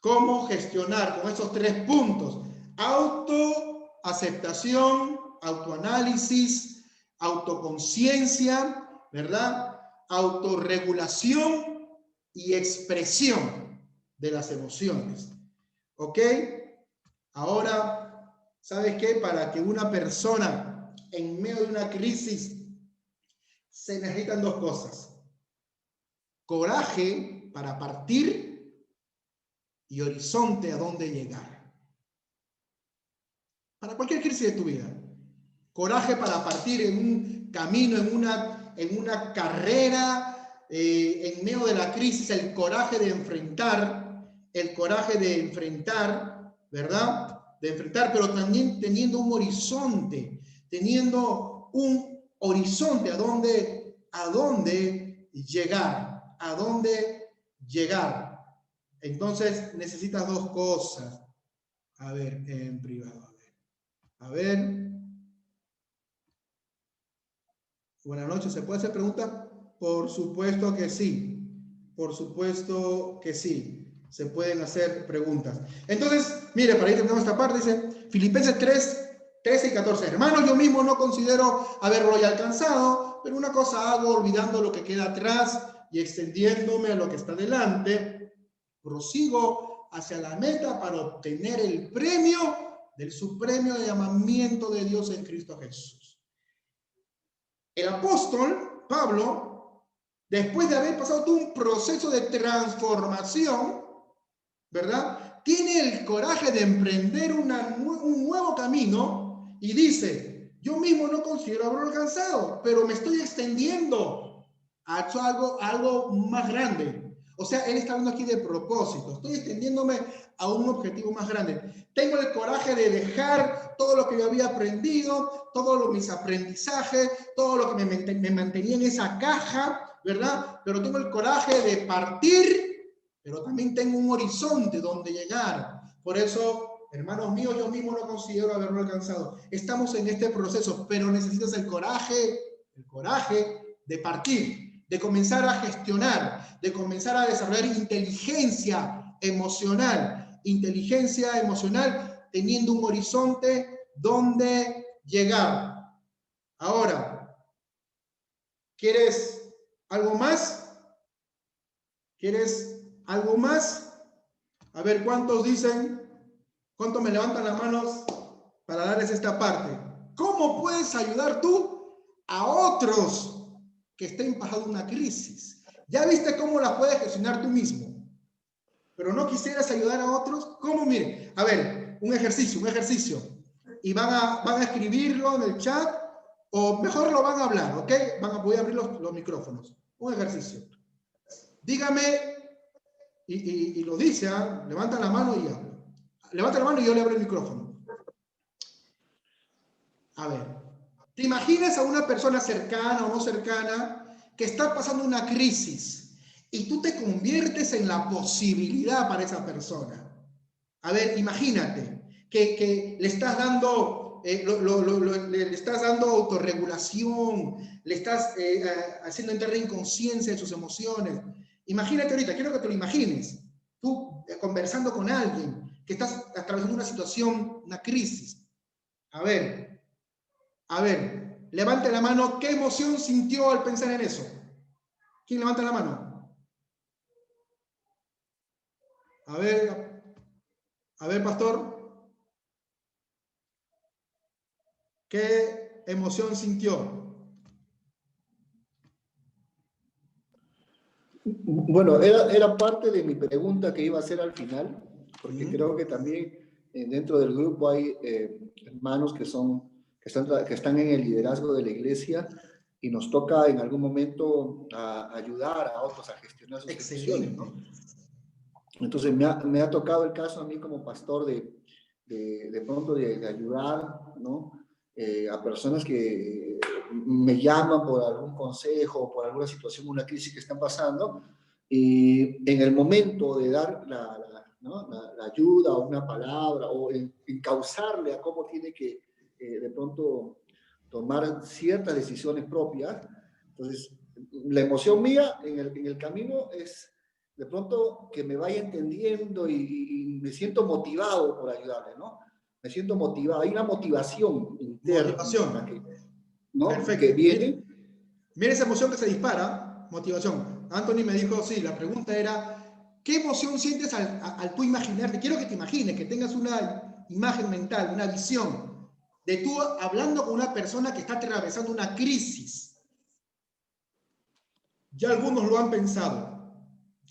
D: cómo gestionar con esos 3 puntos. Autoaceptación, autoanálisis, autoconciencia, ¿verdad? Autorregulación y expresión de las emociones. ¿Ok? Ahora, ¿sabes qué? Para que una persona en medio de una crisis se necesitan 2 cosas. Coraje para partir y horizonte a dónde llegar. Para cualquier crisis de tu vida. Coraje para partir en un camino, en una carrera, en medio de la crisis, el coraje de enfrentar, ¿verdad? De enfrentar, pero también teniendo un horizonte a dónde llegar. Entonces necesitas 2 cosas. A ver, en privado, a ver. Buenas noches, ¿se puede hacer pregunta? Por supuesto que sí. Se pueden hacer preguntas. Entonces, mire, para ir terminando esta parte, dice Filipenses 3, 13 y 14. Hermanos, yo mismo no considero haberlo ya alcanzado, pero una cosa hago, olvidando lo que queda atrás y extendiéndome a lo que está delante, prosigo hacia la meta para obtener el premio del supremo llamamiento de Dios en Cristo Jesús. El apóstol Pablo, después de haber pasado todo un proceso de transformación, ¿verdad? Tiene el coraje de emprender un nuevo camino y dice, yo mismo no considero haberlo alcanzado, pero me estoy extendiendo a algo más grande. O sea, él está hablando aquí de propósito. Estoy extendiéndome a un objetivo más grande. Tengo el coraje de dejar todo lo que yo había aprendido, todos mis aprendizajes, todo lo que me mantenía en esa caja, ¿verdad? Pero tengo el coraje de partir, pero también tengo un horizonte donde llegar. Por eso, hermanos míos, yo mismo no considero haberlo alcanzado. Estamos en este proceso, pero necesitas el coraje de partir, de comenzar a gestionar, de comenzar a desarrollar inteligencia emocional, teniendo un horizonte donde llegar. Ahora, ¿quieres algo más? ¿Quieres algo más? A ver, ¿cuántos dicen? ¿Cuántos me levantan las manos para darles esta parte? ¿Cómo puedes ayudar tú a otros que estén pasando una crisis? ¿Ya viste cómo la puedes gestionar tú mismo? Pero no quisieras ayudar a otros. ¿Cómo? Mire, a ver, un ejercicio. Y van a escribirlo en el chat, o mejor lo van a hablar, ¿ok? Voy a abrir los micrófonos. Un ejercicio. Dígame, y lo dice, ¿eh? Levanta la mano y habla. Levanta la mano y yo le abro el micrófono. A ver, ¿te imaginas a una persona cercana o no cercana que está pasando una crisis y tú te conviertes en la posibilidad para esa persona? A ver, imagínate que le estás dando, le estás dando autorregulación, le estás haciendo entrar en conciencia de sus emociones. Imagínate ahorita, quiero que te lo imagines. tú conversando con alguien, que estás atravesando una situación, una crisis. A ver, levante la mano, ¿qué emoción sintió al pensar en eso? ¿Quién levanta la mano? A ver, pastor. ¿Qué emoción sintió?
B: Bueno, era parte de mi pregunta que iba a hacer al final, porque creo que también dentro del grupo hay hermanos que están en el liderazgo de la iglesia y nos toca en algún momento ayudar a otros a gestionar sus emociones, ¿no? Entonces me ha tocado el caso a mí como pastor de pronto de ayudar, ¿no? A personas que me llaman por algún consejo, por alguna situación, una crisis que están pasando, y en el momento de dar la ayuda o una palabra o encauzarle a cómo tiene que de pronto tomar ciertas decisiones propias, entonces la emoción mía en el camino es de pronto que me vaya entendiendo y me siento motivado por ayudarle, ¿no? Me siento motivado, hay una motivación interna.
D: Motivación.
B: ¿No?
D: Perfecto.
B: Que viene.
D: Mira esa emoción que se dispara, motivación. Anthony me dijo, sí, la pregunta era, ¿qué emoción sientes al tú imaginarte? Quiero que te imagines, que tengas una imagen mental, una visión, de tú hablando con una persona que está atravesando una crisis. Ya algunos lo han pensado.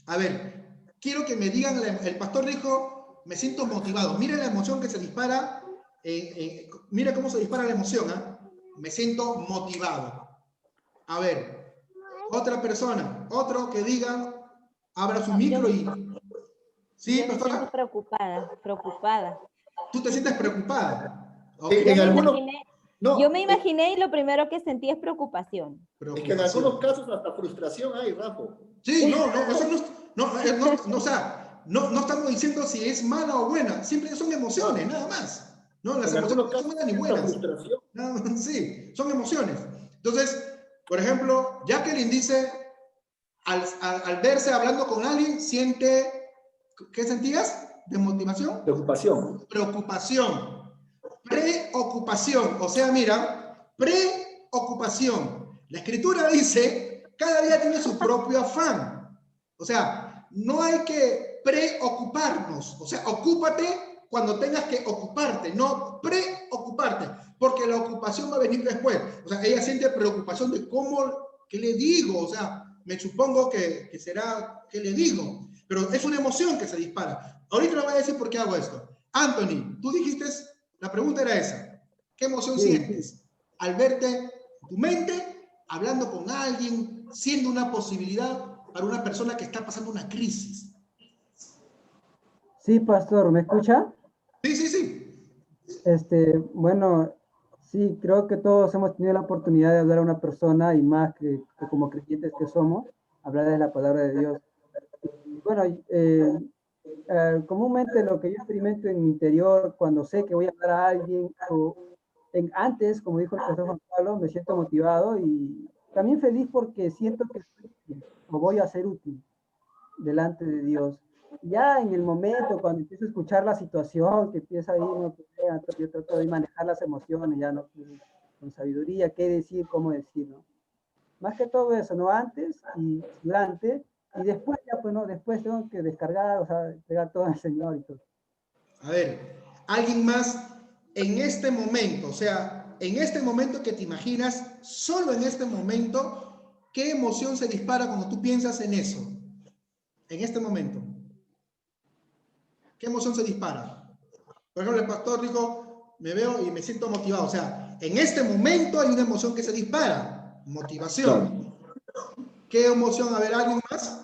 D: A ver, quiero que me digan, el pastor dijo, me siento motivado. Mira la emoción que se dispara, mira cómo se dispara la emoción, ¿eh? Me siento motivado. A ver, otra persona, otro que diga, abra su micro y... ¿Sí,
F: yo me
D: pastora?
F: siento preocupada.
D: ¿Tú te sientes preocupada? Okay.
F: Yo me imaginé y lo primero que sentí es preocupación.
B: Es que en algunos casos hasta frustración hay, Rafa.
D: Sí, eso no estamos diciendo si es mala o buena, siempre son emociones, nada más. No, las emociones no son malas ni buenas. No, sí, son emociones. Entonces, por ejemplo, Jacqueline dice, al verse hablando con alguien, siente, ¿qué sentías? ¿De motivación?
B: Preocupación.
D: Preocupación. Preocupación. O sea, mira, preocupación. La escritura dice, cada día tiene su propio afán. O sea, no hay que preocuparnos. O sea, ocúpate cuando tengas que ocuparte, no preocuparte, porque la ocupación va a venir después. O sea, ella siente preocupación de cómo, ¿qué le digo? O sea, me supongo que será, ¿qué le digo? Pero es una emoción que se dispara. Ahorita le voy a decir por qué hago esto. Anthony, tú dijiste, la pregunta era esa. ¿Qué emoción sientes al verte en tu mente, hablando con alguien, siendo una posibilidad para una persona que está pasando una crisis?
G: Sí, pastor, ¿me escucha?
D: Sí.
G: Bueno, sí, creo que todos hemos tenido la oportunidad de hablar a una persona y más que como creyentes que somos, hablar de la palabra de Dios. Y bueno, comúnmente lo que yo experimento en mi interior cuando sé que voy a hablar a alguien, antes, como dijo el pastor Juan Pablo, me siento motivado y también feliz porque siento que soy útil, o voy a ser útil delante de Dios. Ya en el momento, cuando empiezo a escuchar la situación, que empieza ahí, yo trato de manejar las emociones, ya no con sabiduría, qué decir, cómo decir, ¿no? Más que todo eso, ¿no? Antes y durante, y después ya, pues, ¿no? Después tengo que descargar, o sea, entregar todo al Señor y todo.
D: A ver, alguien más en este momento, o sea, en este momento que te imaginas, solo en este momento, ¿qué emoción se dispara cuando tú piensas en eso? En este momento. ¿Qué emoción se dispara? Por ejemplo, el pastor dijo, me veo y me siento motivado. O sea, en este momento hay una emoción que se dispara. Motivación. ¿Qué emoción? A ver, ¿alguien más?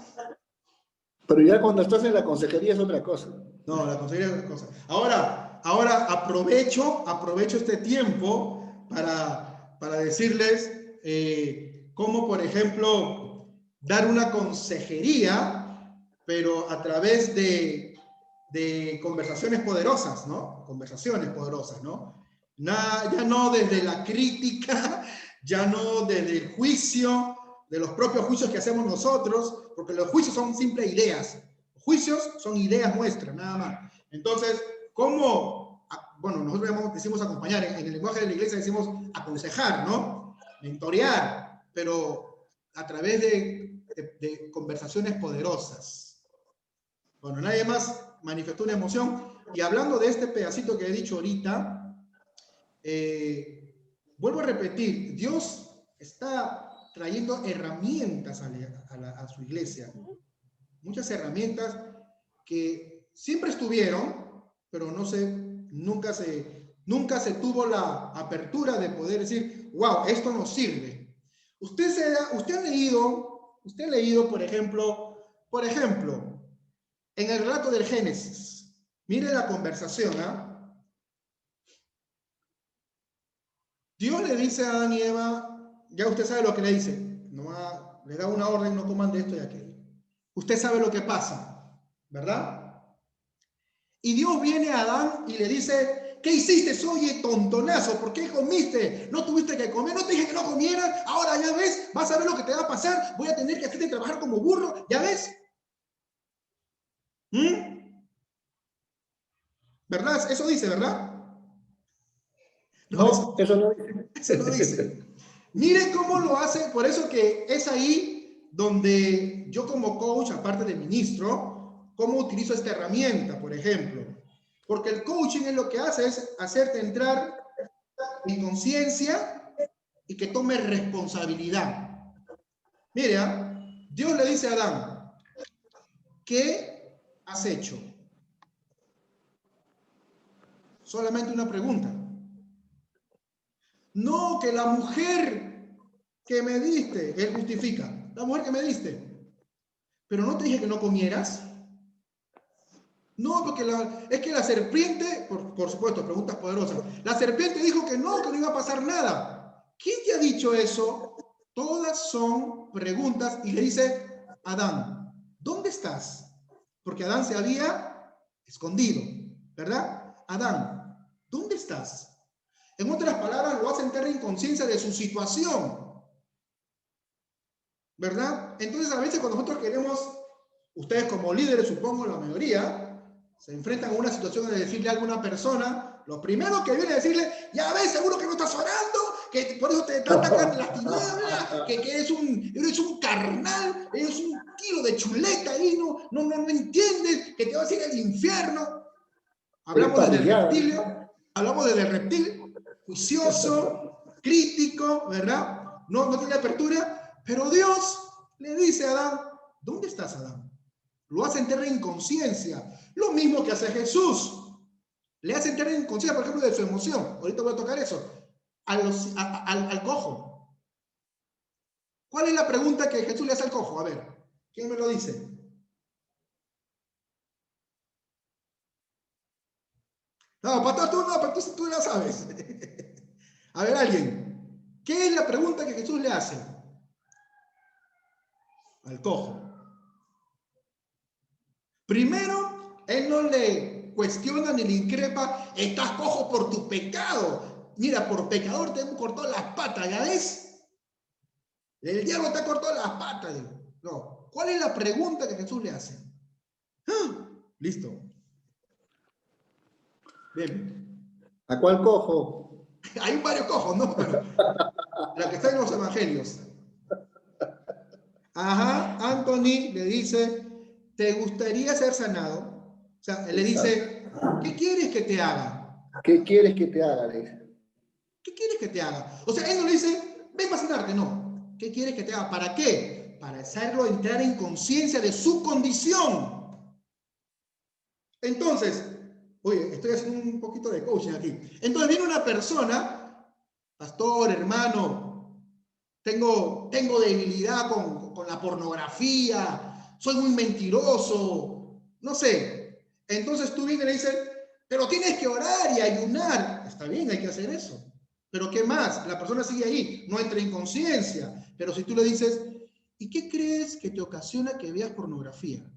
B: Pero ya cuando estás en la consejería es otra cosa.
D: No, la consejería es otra cosa. Ahora aprovecho este tiempo para decirles cómo, por ejemplo, dar una consejería, pero a través de conversaciones poderosas, ¿no? Conversaciones poderosas, ¿no? Ya no desde la crítica, ya no desde el juicio, de los propios juicios que hacemos nosotros, porque los juicios son simples ideas. Los Juicios son ideas nuestras, nada más. Entonces, ¿cómo? Bueno, nosotros decimos acompañar, en el lenguaje de la iglesia decimos aconsejar, ¿no? Mentorear, pero a través de conversaciones poderosas. Bueno, nadie más manifestó una emoción. Y hablando de este pedacito que he dicho ahorita, vuelvo a repetir, Dios está trayendo herramientas a su iglesia. Muchas herramientas que siempre estuvieron, pero nunca se tuvo la apertura de poder decir, wow, esto nos sirve. Usted ha leído, por ejemplo, en el relato del Génesis, mire la conversación, ¿ah? Dios le dice a Adán y Eva, ya usted sabe lo que le dice, le da una orden, no coman de esto y aquello. Usted sabe lo que pasa, ¿verdad? Y Dios viene a Adán y le dice, ¿qué hiciste? Oye, tontonazo, ¿por qué comiste? No tuviste que comer, no te dije que no comieras, ahora ya ves, vas a ver lo que te va a pasar, voy a tener que hacerte trabajar como burro, ¿ya ves? ¿Verdad? Eso dice, ¿verdad?
B: No, eso no dice.
D: Eso no dice. Mire cómo lo hace, por eso que es ahí donde yo como coach, aparte de ministro, cómo utilizo esta herramienta, por ejemplo. Porque el coaching es lo que hace, es hacerte entrar en conciencia y que tomes responsabilidad. Mira, Dios le dice a Adán, ¿qué has hecho? Solamente una pregunta. No, que la mujer que me diste, él justifica, la mujer que me diste, pero no te dije que no comieras. No, porque es que la serpiente, por supuesto, preguntas poderosas, la serpiente dijo que no iba a pasar nada. ¿Quién te ha dicho eso? Todas son preguntas y le dice, Adán, ¿dónde estás? Porque Adán se había escondido, ¿verdad? Adán, ¿dónde estás? En otras palabras, lo hace entrar en conciencia de su situación, ¿verdad? Entonces, a veces cuando nosotros queremos, ustedes como líderes, supongo la mayoría, se enfrentan a una situación de decirle a alguna persona, lo primero que viene a decirle, ya ves, seguro que no estás orando, que por eso te atacan las tinieblas, que eres un carnal, eres un kilo de chuleta ahí, no entiendes, que te vas a ir al infierno. Hablamos de reptil, juicioso, crítico, ¿verdad? No tiene apertura, pero Dios le dice a Adán, ¿dónde estás, Adán? Lo hace entrar en conciencia. Lo mismo que hace Jesús. Le hace entrar en conciencia, por ejemplo, de su emoción. Ahorita voy a tocar eso. Al cojo. ¿Cuál es la pregunta que Jesús le hace al cojo? A ver, ¿quién me lo dice? No, pero tú la sabes. A ver, alguien. ¿Qué es la pregunta que Jesús le hace? Al cojo. Primero, él no le cuestiona ni le increpa, estás cojo por tu pecado. Mira, por pecador te hemos cortado las patas, ¿ya ves? El diablo te ha cortado las patas. No. ¿Cuál es la pregunta que Jesús le hace? ¡Ah! Listo. Bien.
B: ¿A cuál cojo?
D: Hay varios cojos, ¿no? Pero la que está en los evangelios. Ajá, Anthony le dice, ¿te gustaría ser sanado? O sea, él le dice, ¿qué quieres que te haga?
B: ¿Qué quieres que te haga? Le dice.
D: ¿Qué quieres que te haga? O sea, él no le dice, ven para sanarte, no. ¿Qué quieres que te haga? ¿Para qué? Para hacerlo entrar en conciencia de su condición. Entonces, oye, estoy haciendo un poquito de coaching aquí. Entonces viene una persona, pastor, hermano, tengo debilidad con la pornografía, soy muy mentiroso, no sé. Entonces tú vienes y le dices, pero tienes que orar y ayunar. Está bien, hay que hacer eso. Pero ¿qué más? La persona sigue ahí, no entra en conciencia. Pero si tú le dices, ¿y qué crees que te ocasiona que veas pornografía?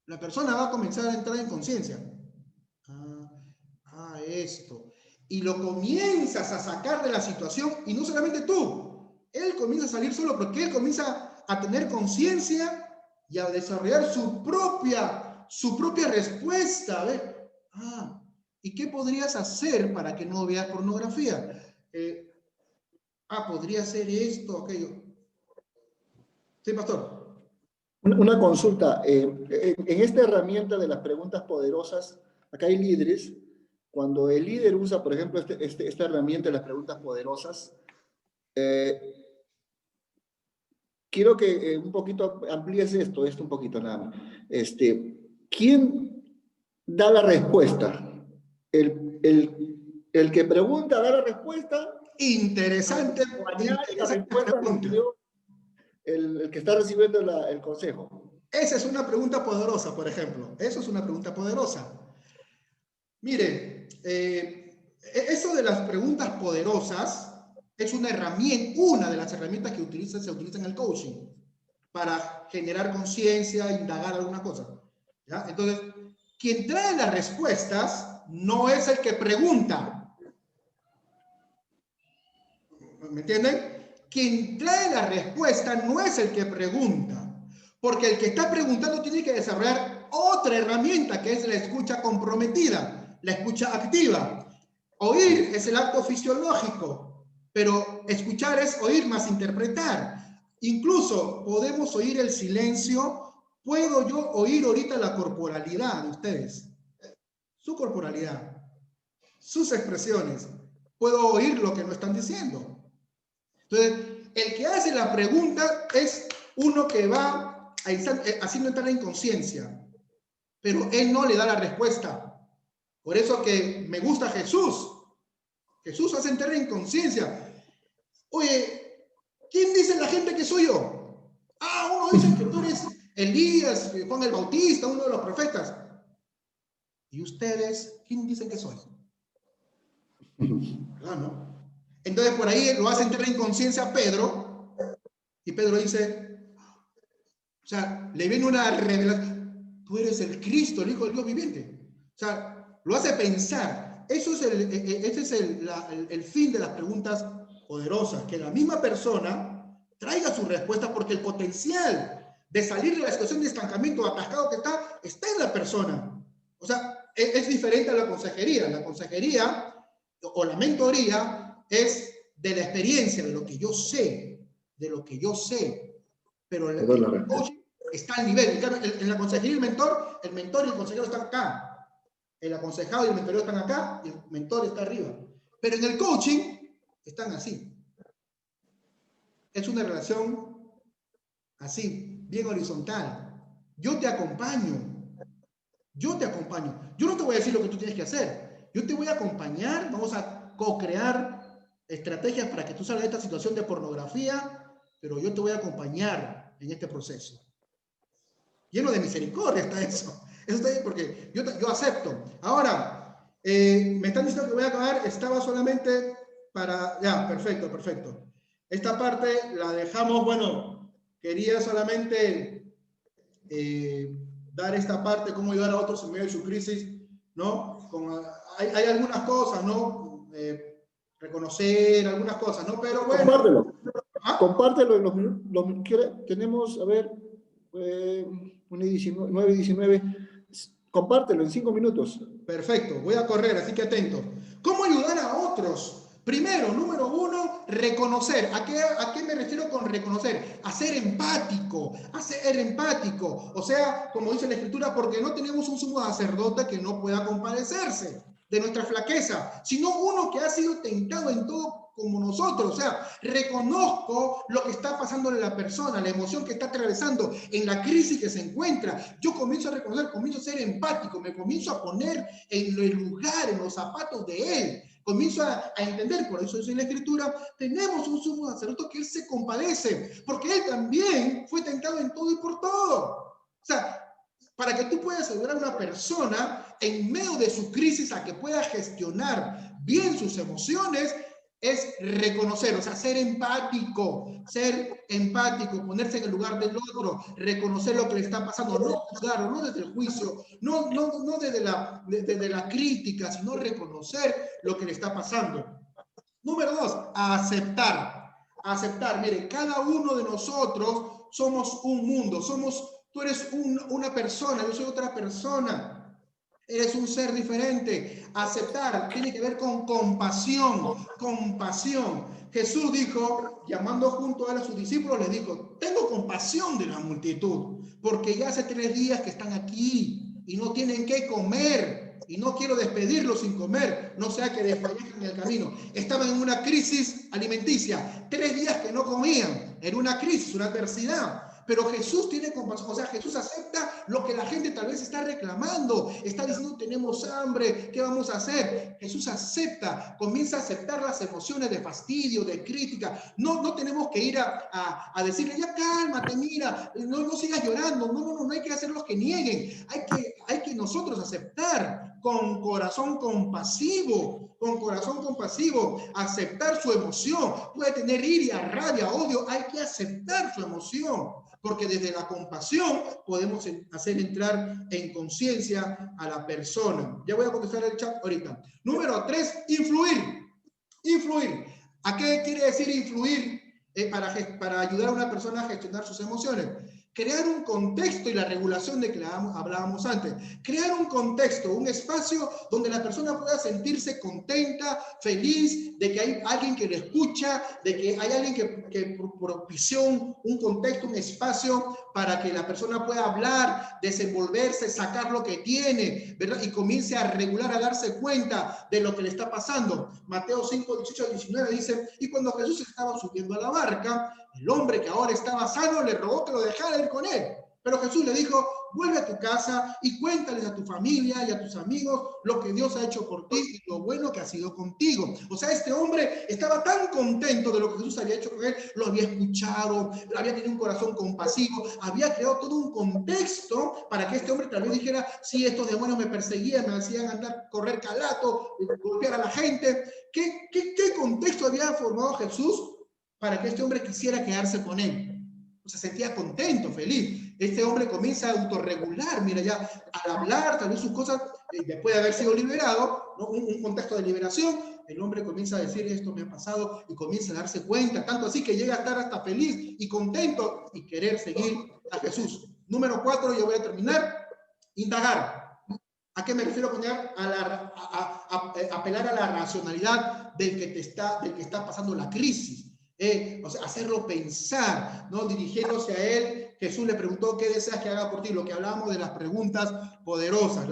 D: La persona va a comenzar a entrar en conciencia. Esto. Y lo comienzas a sacar de la situación, y no solamente tú. Él comienza a salir solo porque él comienza a tener conciencia y a desarrollar su propia respuesta. A ver, ¿y qué podrías hacer para que no veas pornografía? Podría ser esto, aquello. Sí, pastor.
B: Una consulta. En esta herramienta de las preguntas poderosas, acá hay líderes. Cuando el líder usa, por ejemplo, esta herramienta de las preguntas poderosas, quiero que un poquito amplíes esto un poquito nada más. ¿Quién da la respuesta? ¿El que pregunta da la respuesta?
D: Interesante.
B: El que está recibiendo el consejo.
D: Esa es una pregunta poderosa, por ejemplo. Eso es una pregunta poderosa. Mire, eso de las preguntas poderosas es una de las herramientas que se utiliza en el coaching para generar conciencia, indagar alguna cosa. ¿Ya? Entonces, quien trae las respuestas no es el que pregunta. ¿Me entienden? Quien trae la respuesta no es el que pregunta, porque el que está preguntando tiene que desarrollar otra herramienta que es la escucha comprometida, la escucha activa. Oír es el acto fisiológico, pero escuchar es oír más interpretar. Incluso podemos oír el silencio. ¿Puedo yo oír ahorita la corporalidad de ustedes? Su corporalidad, sus expresiones. Puedo oír lo que no están diciendo. Entonces, el que hace la pregunta es uno que va haciendo entrar en conciencia, pero él no le da la respuesta. Por eso que me gusta Jesús. Jesús hace entrar en conciencia. Oye, ¿quién dice la gente que soy yo? Uno dice que tú eres Elías, Juan el Bautista, uno de los profetas. ¿Y ustedes quién dicen que soy? ¿No? Entonces por ahí lo hace entrar en conciencia a Pedro, y Pedro dice, o sea, le viene una revelación, tú eres el Cristo, el Hijo del Dios viviente. O sea, lo hace pensar. Ese es el fin de las preguntas poderosas, que la misma persona traiga su respuesta, porque el potencial de salir de la situación de estancamiento atascado que está en la persona. O sea, es diferente a la consejería. La consejería o la mentoría es de la experiencia, de lo que yo sé, pero el coaching está al nivel. En la consejería el mentor y el consejero están acá. El aconsejado y el mentoreo están acá, y el mentor está arriba. Pero en el coaching están así. Es una relación así, bien horizontal. Yo te acompaño. Yo no te voy a decir lo que tú tienes que hacer. Yo te voy a acompañar. Vamos a co-crear estrategias para que tú salgas de esta situación de pornografía, pero yo te voy a acompañar en este proceso. Lleno de misericordia está eso. Eso está bien, porque yo acepto. Ahora, me están diciendo que voy a acabar. Estaba solamente para... Ya, perfecto. Esta parte la dejamos, bueno, quería solamente dar esta parte, cómo ayudar a otros en medio de su crisis, ¿no? Hay algunas cosas, ¿no? Reconocer algunas cosas, ¿no? Pero bueno...
B: Compártelo en los minutos. Tenemos, a ver, 9:19. Compártelo en 5 minutos.
D: Perfecto, voy a correr, así que atento. ¿Cómo ayudar a otros? Primero, número 1, reconocer. ¿A qué me refiero con reconocer? A ser empático, O sea, como dice la Escritura, porque no tenemos un sumo sacerdote que no pueda compadecerse de nuestra flaqueza, sino uno que ha sido tentado en todo como nosotros. O sea, reconozco lo que está pasándole a la persona, la emoción que está atravesando, en la crisis que se encuentra. Yo comienzo a reconocer, comienzo a ser empático, me comienzo a poner en el lugar, en los zapatos de él. Comienzo a entender, por eso dice en la Escritura, tenemos un sumo sacerdote que él se compadece, porque él también fue tentado en todo y por todo. O sea, para que tú puedas ayudar a una persona en medio de su crisis a que pueda gestionar bien sus emociones, es reconocer, o sea, ser empático, ponerse en el lugar del otro, reconocer lo que le está pasando, no juzgarlo, no desde el juicio, no desde la crítica, sino reconocer lo que le está pasando. Número 2, aceptar. Mire, cada uno de nosotros somos un mundo, somos Tú eres una persona, yo soy otra persona. Eres un ser diferente. Aceptar tiene que ver con compasión. Compasión. Jesús dijo, llamando junto a él a sus discípulos, les dijo, tengo compasión de la multitud, porque ya hace 3 días que están aquí y no tienen qué comer. Y no quiero despedirlos sin comer, no sea que desfallezcan en el camino. Estaban en una crisis alimenticia, 3 días que no comían. Era una crisis, una adversidad. Pero Jesús tiene compasión, o sea, Jesús acepta lo que la gente tal vez está reclamando, está diciendo tenemos hambre, ¿qué vamos a hacer? Jesús acepta, comienza a aceptar las emociones de fastidio, de crítica. No tenemos que ir a decirle, ya cálmate, mira, no sigas llorando, no hay que hacerlos que nieguen, hay que nosotros aceptar con corazón compasivo, aceptar su emoción. Puede tener ira, rabia, odio, hay que aceptar su emoción. Porque desde la compasión podemos hacer entrar en conciencia a la persona. Ya voy a contestar el chat ahorita. Número 3, influir. Influir. ¿A qué quiere decir influir para ayudar a una persona a gestionar sus emociones? Crear un contexto y la regulación de que hablábamos antes. Crear un contexto, un espacio donde la persona pueda sentirse contenta, feliz, de que hay alguien que le escucha, de que hay alguien que propició un contexto, un espacio para que la persona pueda hablar, desenvolverse, sacar lo que tiene, ¿verdad? Y comience a regular, a darse cuenta de lo que le está pasando. Mateo 5, 18 al 19 dice, y cuando Jesús estaba subiendo a la barca, el hombre que ahora estaba sano le rogó que lo dejara ir con él. Pero Jesús le dijo, vuelve a tu casa y cuéntales a tu familia y a tus amigos lo que Dios ha hecho por ti y lo bueno que ha sido contigo. O sea, este hombre estaba tan contento de lo que Jesús había hecho con él, lo había escuchado, había tenido un corazón compasivo, había creado todo un contexto para que este hombre tal vez dijera, sí, estos demonios me perseguían, me hacían andar, correr calato, golpear a la gente. ¿Qué contexto había formado Jesús para que este hombre quisiera quedarse con él? Se sentía contento, feliz. Este hombre comienza a autorregular, mira ya, al hablar, tal vez sus cosas, después de haber sido liberado, ¿no? Un contexto de liberación, el hombre comienza a decir, esto me ha pasado, y comienza a darse cuenta, tanto así que llega a estar hasta feliz y contento y querer seguir a Jesús. Número 4, yo voy a terminar, indagar. ¿A qué me refiero con apelar a la racionalidad del que está pasando la crisis? O sea, hacerlo pensar, ¿no? Dirigiéndose a él, Jesús le preguntó, ¿qué deseas que haga por ti? Lo que hablábamos de las preguntas poderosas,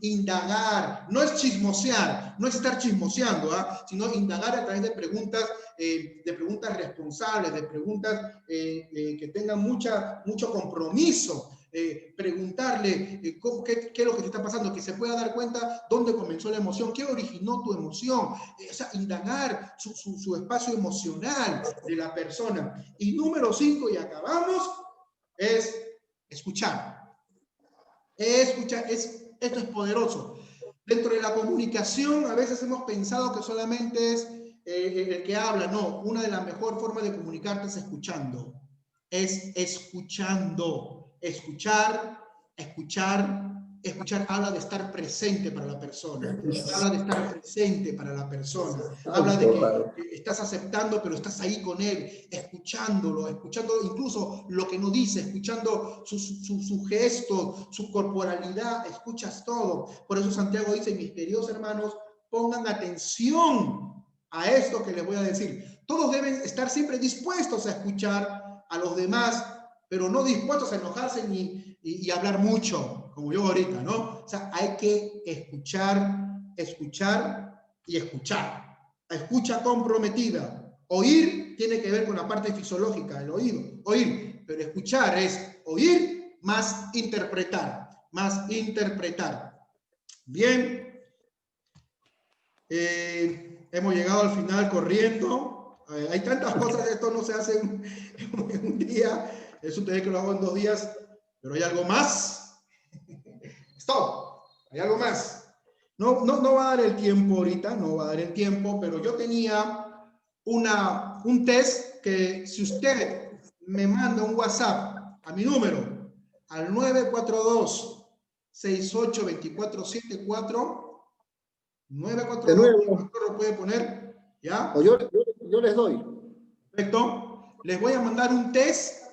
D: indagar, no es chismosear, no es estar chismoseando, sino indagar a través de preguntas responsables, de preguntas que tengan mucho compromiso. Preguntarle qué es lo que te está pasando, que se pueda dar cuenta dónde comenzó la emoción, qué originó tu emoción, o sea, indagar su espacio emocional de la persona. Y número 5, y acabamos, es escuchar. Esto es poderoso. Dentro de la comunicación, a veces hemos pensado que solamente es el que habla. No, una de las mejores formas de comunicarte es escuchando. Es escuchando. Escuchar habla de estar presente para la persona, habla de estar presente para la persona, habla de que estás aceptando, pero estás ahí con él, escuchando incluso lo que no dice, escuchando su gesto, su corporalidad, escuchas todo. Por eso Santiago dice, mis queridos hermanos, pongan atención a esto que les voy a decir. Todos deben estar siempre dispuestos a escuchar a los demás, pero no dispuestos a enojarse y hablar mucho, como yo ahorita, ¿no? O sea, hay que escuchar y escuchar. Escucha comprometida. Oír tiene que ver con la parte fisiológica del oído. Oír, pero escuchar es oír más interpretar. Bien. Hemos llegado al final corriendo. Hay tantas cosas, esto no se hace en un día. Eso te que lo hago en 2 días, pero hay algo más. Stop. Hay algo más. No va a dar el tiempo ahorita, pero yo tenía un test que si usted me manda un WhatsApp a mi número, al 942-682474, 942 lo puede poner, ¿ya?
B: O yo les doy.
D: Perfecto. Les voy a mandar un test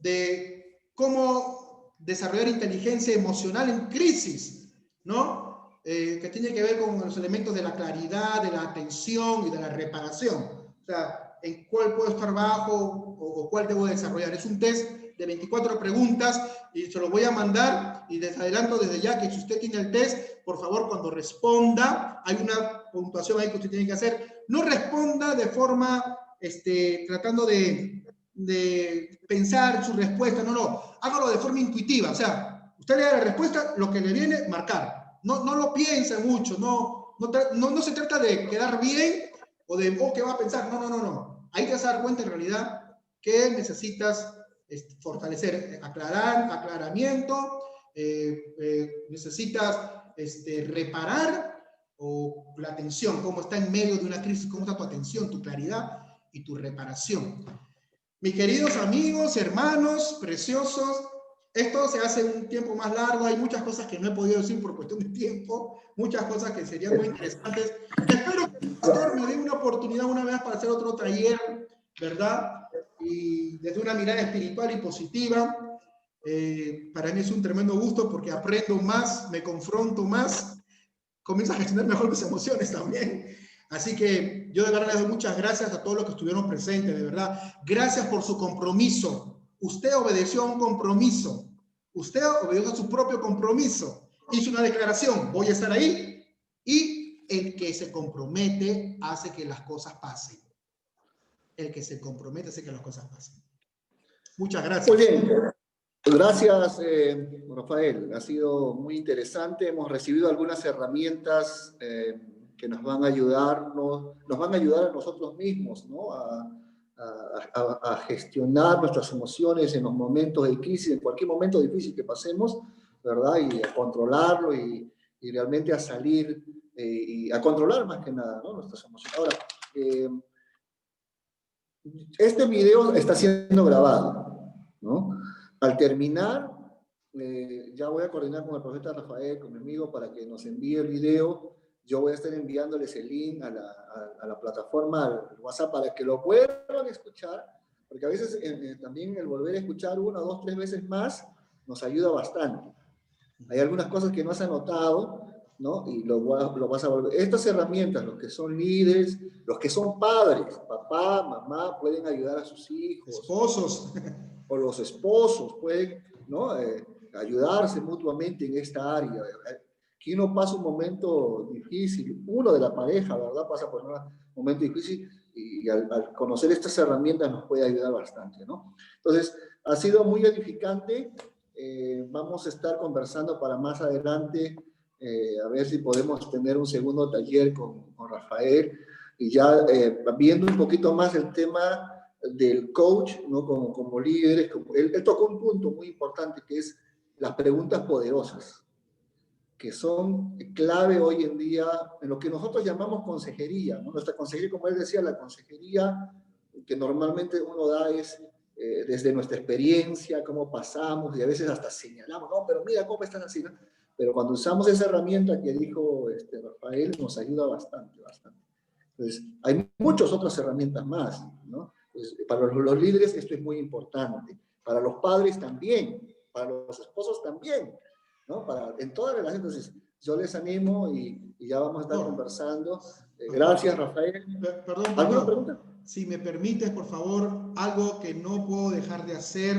D: de cómo desarrollar inteligencia emocional en crisis, ¿no? Que tiene que ver con los elementos de la claridad, de la atención y de la reparación. O sea, en cuál puedo estar bajo o cuál debo desarrollar. Es un test de 24 preguntas y se lo voy a mandar, y les adelanto desde ya que si usted tiene el test, por favor, cuando responda, hay una puntuación ahí que usted tiene que hacer. No responda de forma, tratando de pensar su respuesta, no, hágalo de forma intuitiva. O sea, usted le da la respuesta, lo que le viene, marcar. No lo piense mucho, no se trata de quedar bien o de, ¿qué va a pensar? No. Ahí te vas a dar cuenta en realidad que necesitas fortalecer, aclaramiento, necesitas reparar, o la atención, cómo está en medio de una crisis, cómo está tu atención, tu claridad y tu reparación. Mis queridos amigos, hermanos, preciosos, esto se hace un tiempo más largo, hay muchas cosas que no he podido decir por cuestión de tiempo, muchas cosas que serían muy interesantes. Espero que el pastor me dé una oportunidad una vez para hacer otro taller, ¿verdad? Y desde una mirada espiritual y positiva. Para mí es un tremendo gusto porque aprendo más, me confronto más, comienzo a gestionar mejor mis emociones también. Así que yo de verdad les doy muchas gracias a todos los que estuvieron presentes, de verdad. Gracias por su compromiso. Usted obedeció a un compromiso. Usted obedeció a su propio compromiso. Hizo una declaración, voy a estar ahí. Y el que se compromete hace que las cosas pasen. El que se compromete hace que las cosas pasen. Muchas gracias.
B: Muy bien. Gracias, Rafael. Ha sido muy interesante. Hemos recibido algunas herramientas que nos van a ayudar a nosotros mismos, ¿no? A gestionar nuestras emociones en los momentos de crisis, en cualquier momento difícil que pasemos, ¿verdad? Y a controlarlo y realmente a salir y a controlar más que nada, ¿no? Nuestras emociones. Ahora, este video está siendo grabado, ¿no? Al terminar, ya voy a coordinar con el profeta Rafael, con mi amigo, para que nos envíe el video. Yo voy a estar enviándoles el link a la plataforma, al WhatsApp, para que lo vuelvan a escuchar, porque a veces también el volver a escuchar 1, 2, 3 veces más nos ayuda bastante. Hay algunas cosas que no has anotado, ¿no? Y lo vas a volver. Estas herramientas, los que son líderes, los que son padres, papá, mamá, pueden ayudar a sus hijos.
D: Esposos.
B: O los esposos pueden, ¿no? Ayudarse mutuamente en esta área. Que uno pasa un momento difícil, uno de la pareja, ¿verdad? Pasa por un momento difícil y al conocer estas herramientas nos puede ayudar bastante, ¿no? Entonces, ha sido muy edificante. Vamos a estar conversando para más adelante, a ver si podemos tener un segundo taller con Rafael y ya viendo un poquito más el tema del coach, ¿no? Como líderes. Él tocó un punto muy importante que es las preguntas poderosas, que son clave hoy en día en lo que nosotros llamamos consejería, ¿no? Nuestra consejería, como él decía, la consejería que normalmente uno da es desde nuestra experiencia, cómo pasamos, y a veces hasta señalamos, no, pero mira cómo están así, ¿no? Pero cuando usamos esa herramienta que dijo Rafael, nos ayuda bastante. Entonces, hay muchas otras herramientas más, ¿no? Entonces, para los líderes esto es muy importante, para los padres también, para los esposos también, ¿no? En todas las relaciones. Entonces, yo les animo y ya vamos a estar conversando. Gracias, Rafael.
D: Perdón.
B: ¿Alguna pregunta?
D: Si me permites, por favor, algo que no puedo dejar de hacer,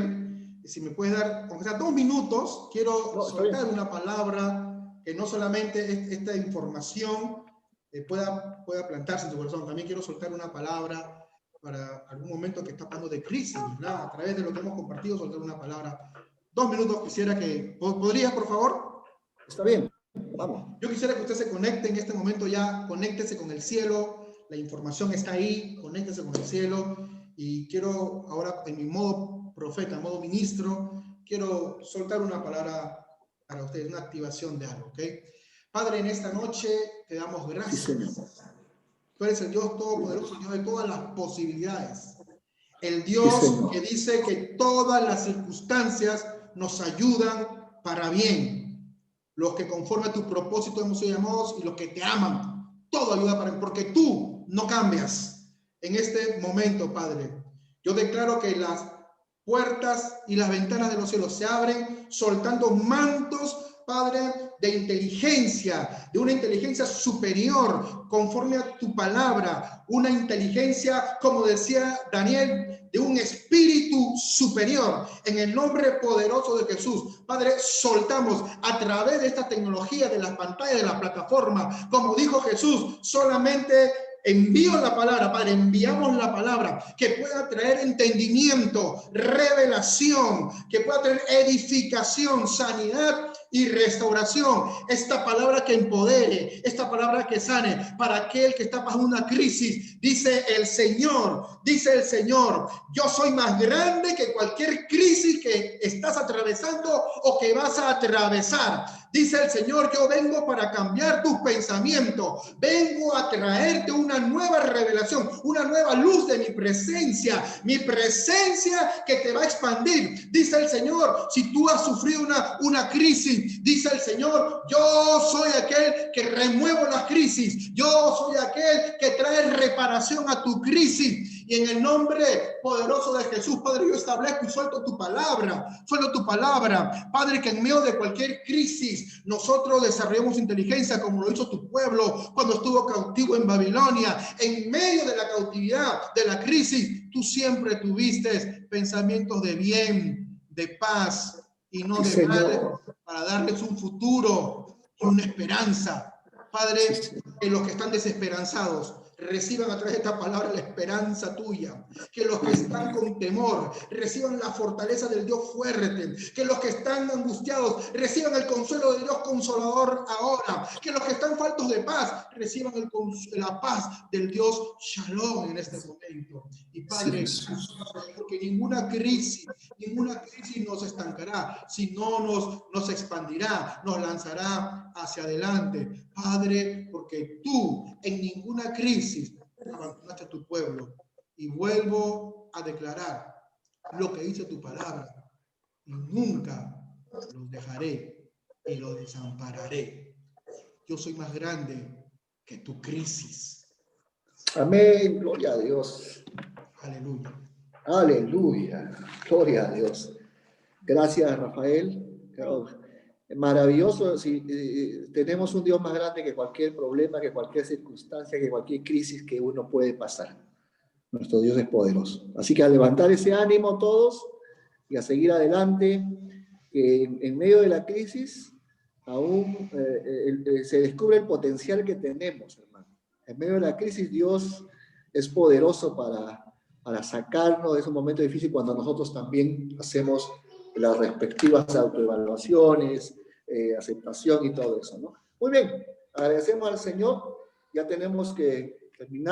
D: si me puedes dar, aunque sea 2 minutos, quiero soltar una palabra que no solamente esta información pueda plantarse en tu corazón, también quiero soltar una palabra para algún momento que está pasando de crisis, ¿verdad? A través de lo que hemos compartido, soltar una palabra. 2 minutos quisiera que... ¿Podrías, por favor?
B: Está bien, vamos.
D: Yo quisiera que usted se conecte en este momento ya, conéctese con el cielo, la información está ahí, conéctese con el cielo, y quiero ahora, en mi modo profeta, en modo ministro, quiero soltar una palabra para ustedes, una activación de algo, ¿ok? Padre, en esta noche te damos gracias.
B: Sí,
D: tú eres el Dios todopoderoso, el Dios de todas las posibilidades. El Dios que dice que todas las circunstancias nos ayudan para bien. Los que conforme a tu propósito hemos sido llamados y los que te aman, todo ayuda para bien, porque tú no cambias. En este momento, Padre, yo declaro que las puertas y las ventanas de los cielos se abren, soltando mantos, Padre, de inteligencia, de una inteligencia superior, conforme a tu palabra, una inteligencia, como decía Daniel, de un espíritu superior, en el nombre poderoso de Jesús. Padre, soltamos a través de esta tecnología, de las pantallas, de la plataforma, como dijo Jesús, solamente envío la palabra, Padre, enviamos la palabra que pueda traer entendimiento, revelación, que pueda traer edificación, sanidad y restauración. Esta palabra que empodere, esta palabra que sane para aquel que está bajo una crisis. Dice el Señor, yo soy más grande que cualquier crisis que estás atravesando o que vas a atravesar. Dice el Señor, yo vengo para cambiar tus pensamientos, vengo a traerte una nueva revelación, una nueva luz de mi presencia que te va a expandir. Dice el Señor, si tú has sufrido una crisis, dice el Señor, yo soy aquel que remuevo las crisis, yo soy aquel que trae reparación a tu crisis. Y en el nombre poderoso de Jesús, Padre, yo establezco y suelto tu palabra, Padre, que en medio de cualquier crisis nosotros desarrollemos inteligencia como lo hizo tu pueblo cuando estuvo cautivo en Babilonia. En medio de la cautividad, de la crisis, tú siempre tuviste pensamientos de bien, de paz y no de mal, para darles un futuro y una esperanza. Padre, que los que están desesperanzados reciban a través de esta palabra la esperanza tuya, que los que están con temor reciban la fortaleza del Dios fuerte, que los que están angustiados reciban el consuelo del Dios consolador ahora, que los que están faltos de paz reciban la paz del Dios Shalom en este momento. Y Padre, porque ninguna crisis nos estancará, sino nos expandirá, nos lanzará hacia adelante. Padre, porque tú en ninguna crisis abandonaste a tu pueblo. Y vuelvo a declarar lo que dice tu palabra: y nunca los dejaré y los desampararé. Yo soy más grande que tu crisis.
B: Amén, gloria a Dios.
D: Aleluya.
B: Aleluya, gloria a Dios. Gracias, Rafael. Maravilloso. Tenemos un Dios más grande que cualquier problema, que cualquier circunstancia, que cualquier crisis que uno puede pasar. Nuestro Dios es poderoso. Así que a levantar ese ánimo todos y a seguir adelante, que en medio de la crisis aún se descubre el potencial que tenemos, hermano. En medio de la crisis Dios es poderoso para sacarnos de ese momento difícil, cuando nosotros también hacemos las respectivas autoevaluaciones, aceptación y todo eso, ¿no? Muy bien, agradecemos al Señor. Ya tenemos que terminar.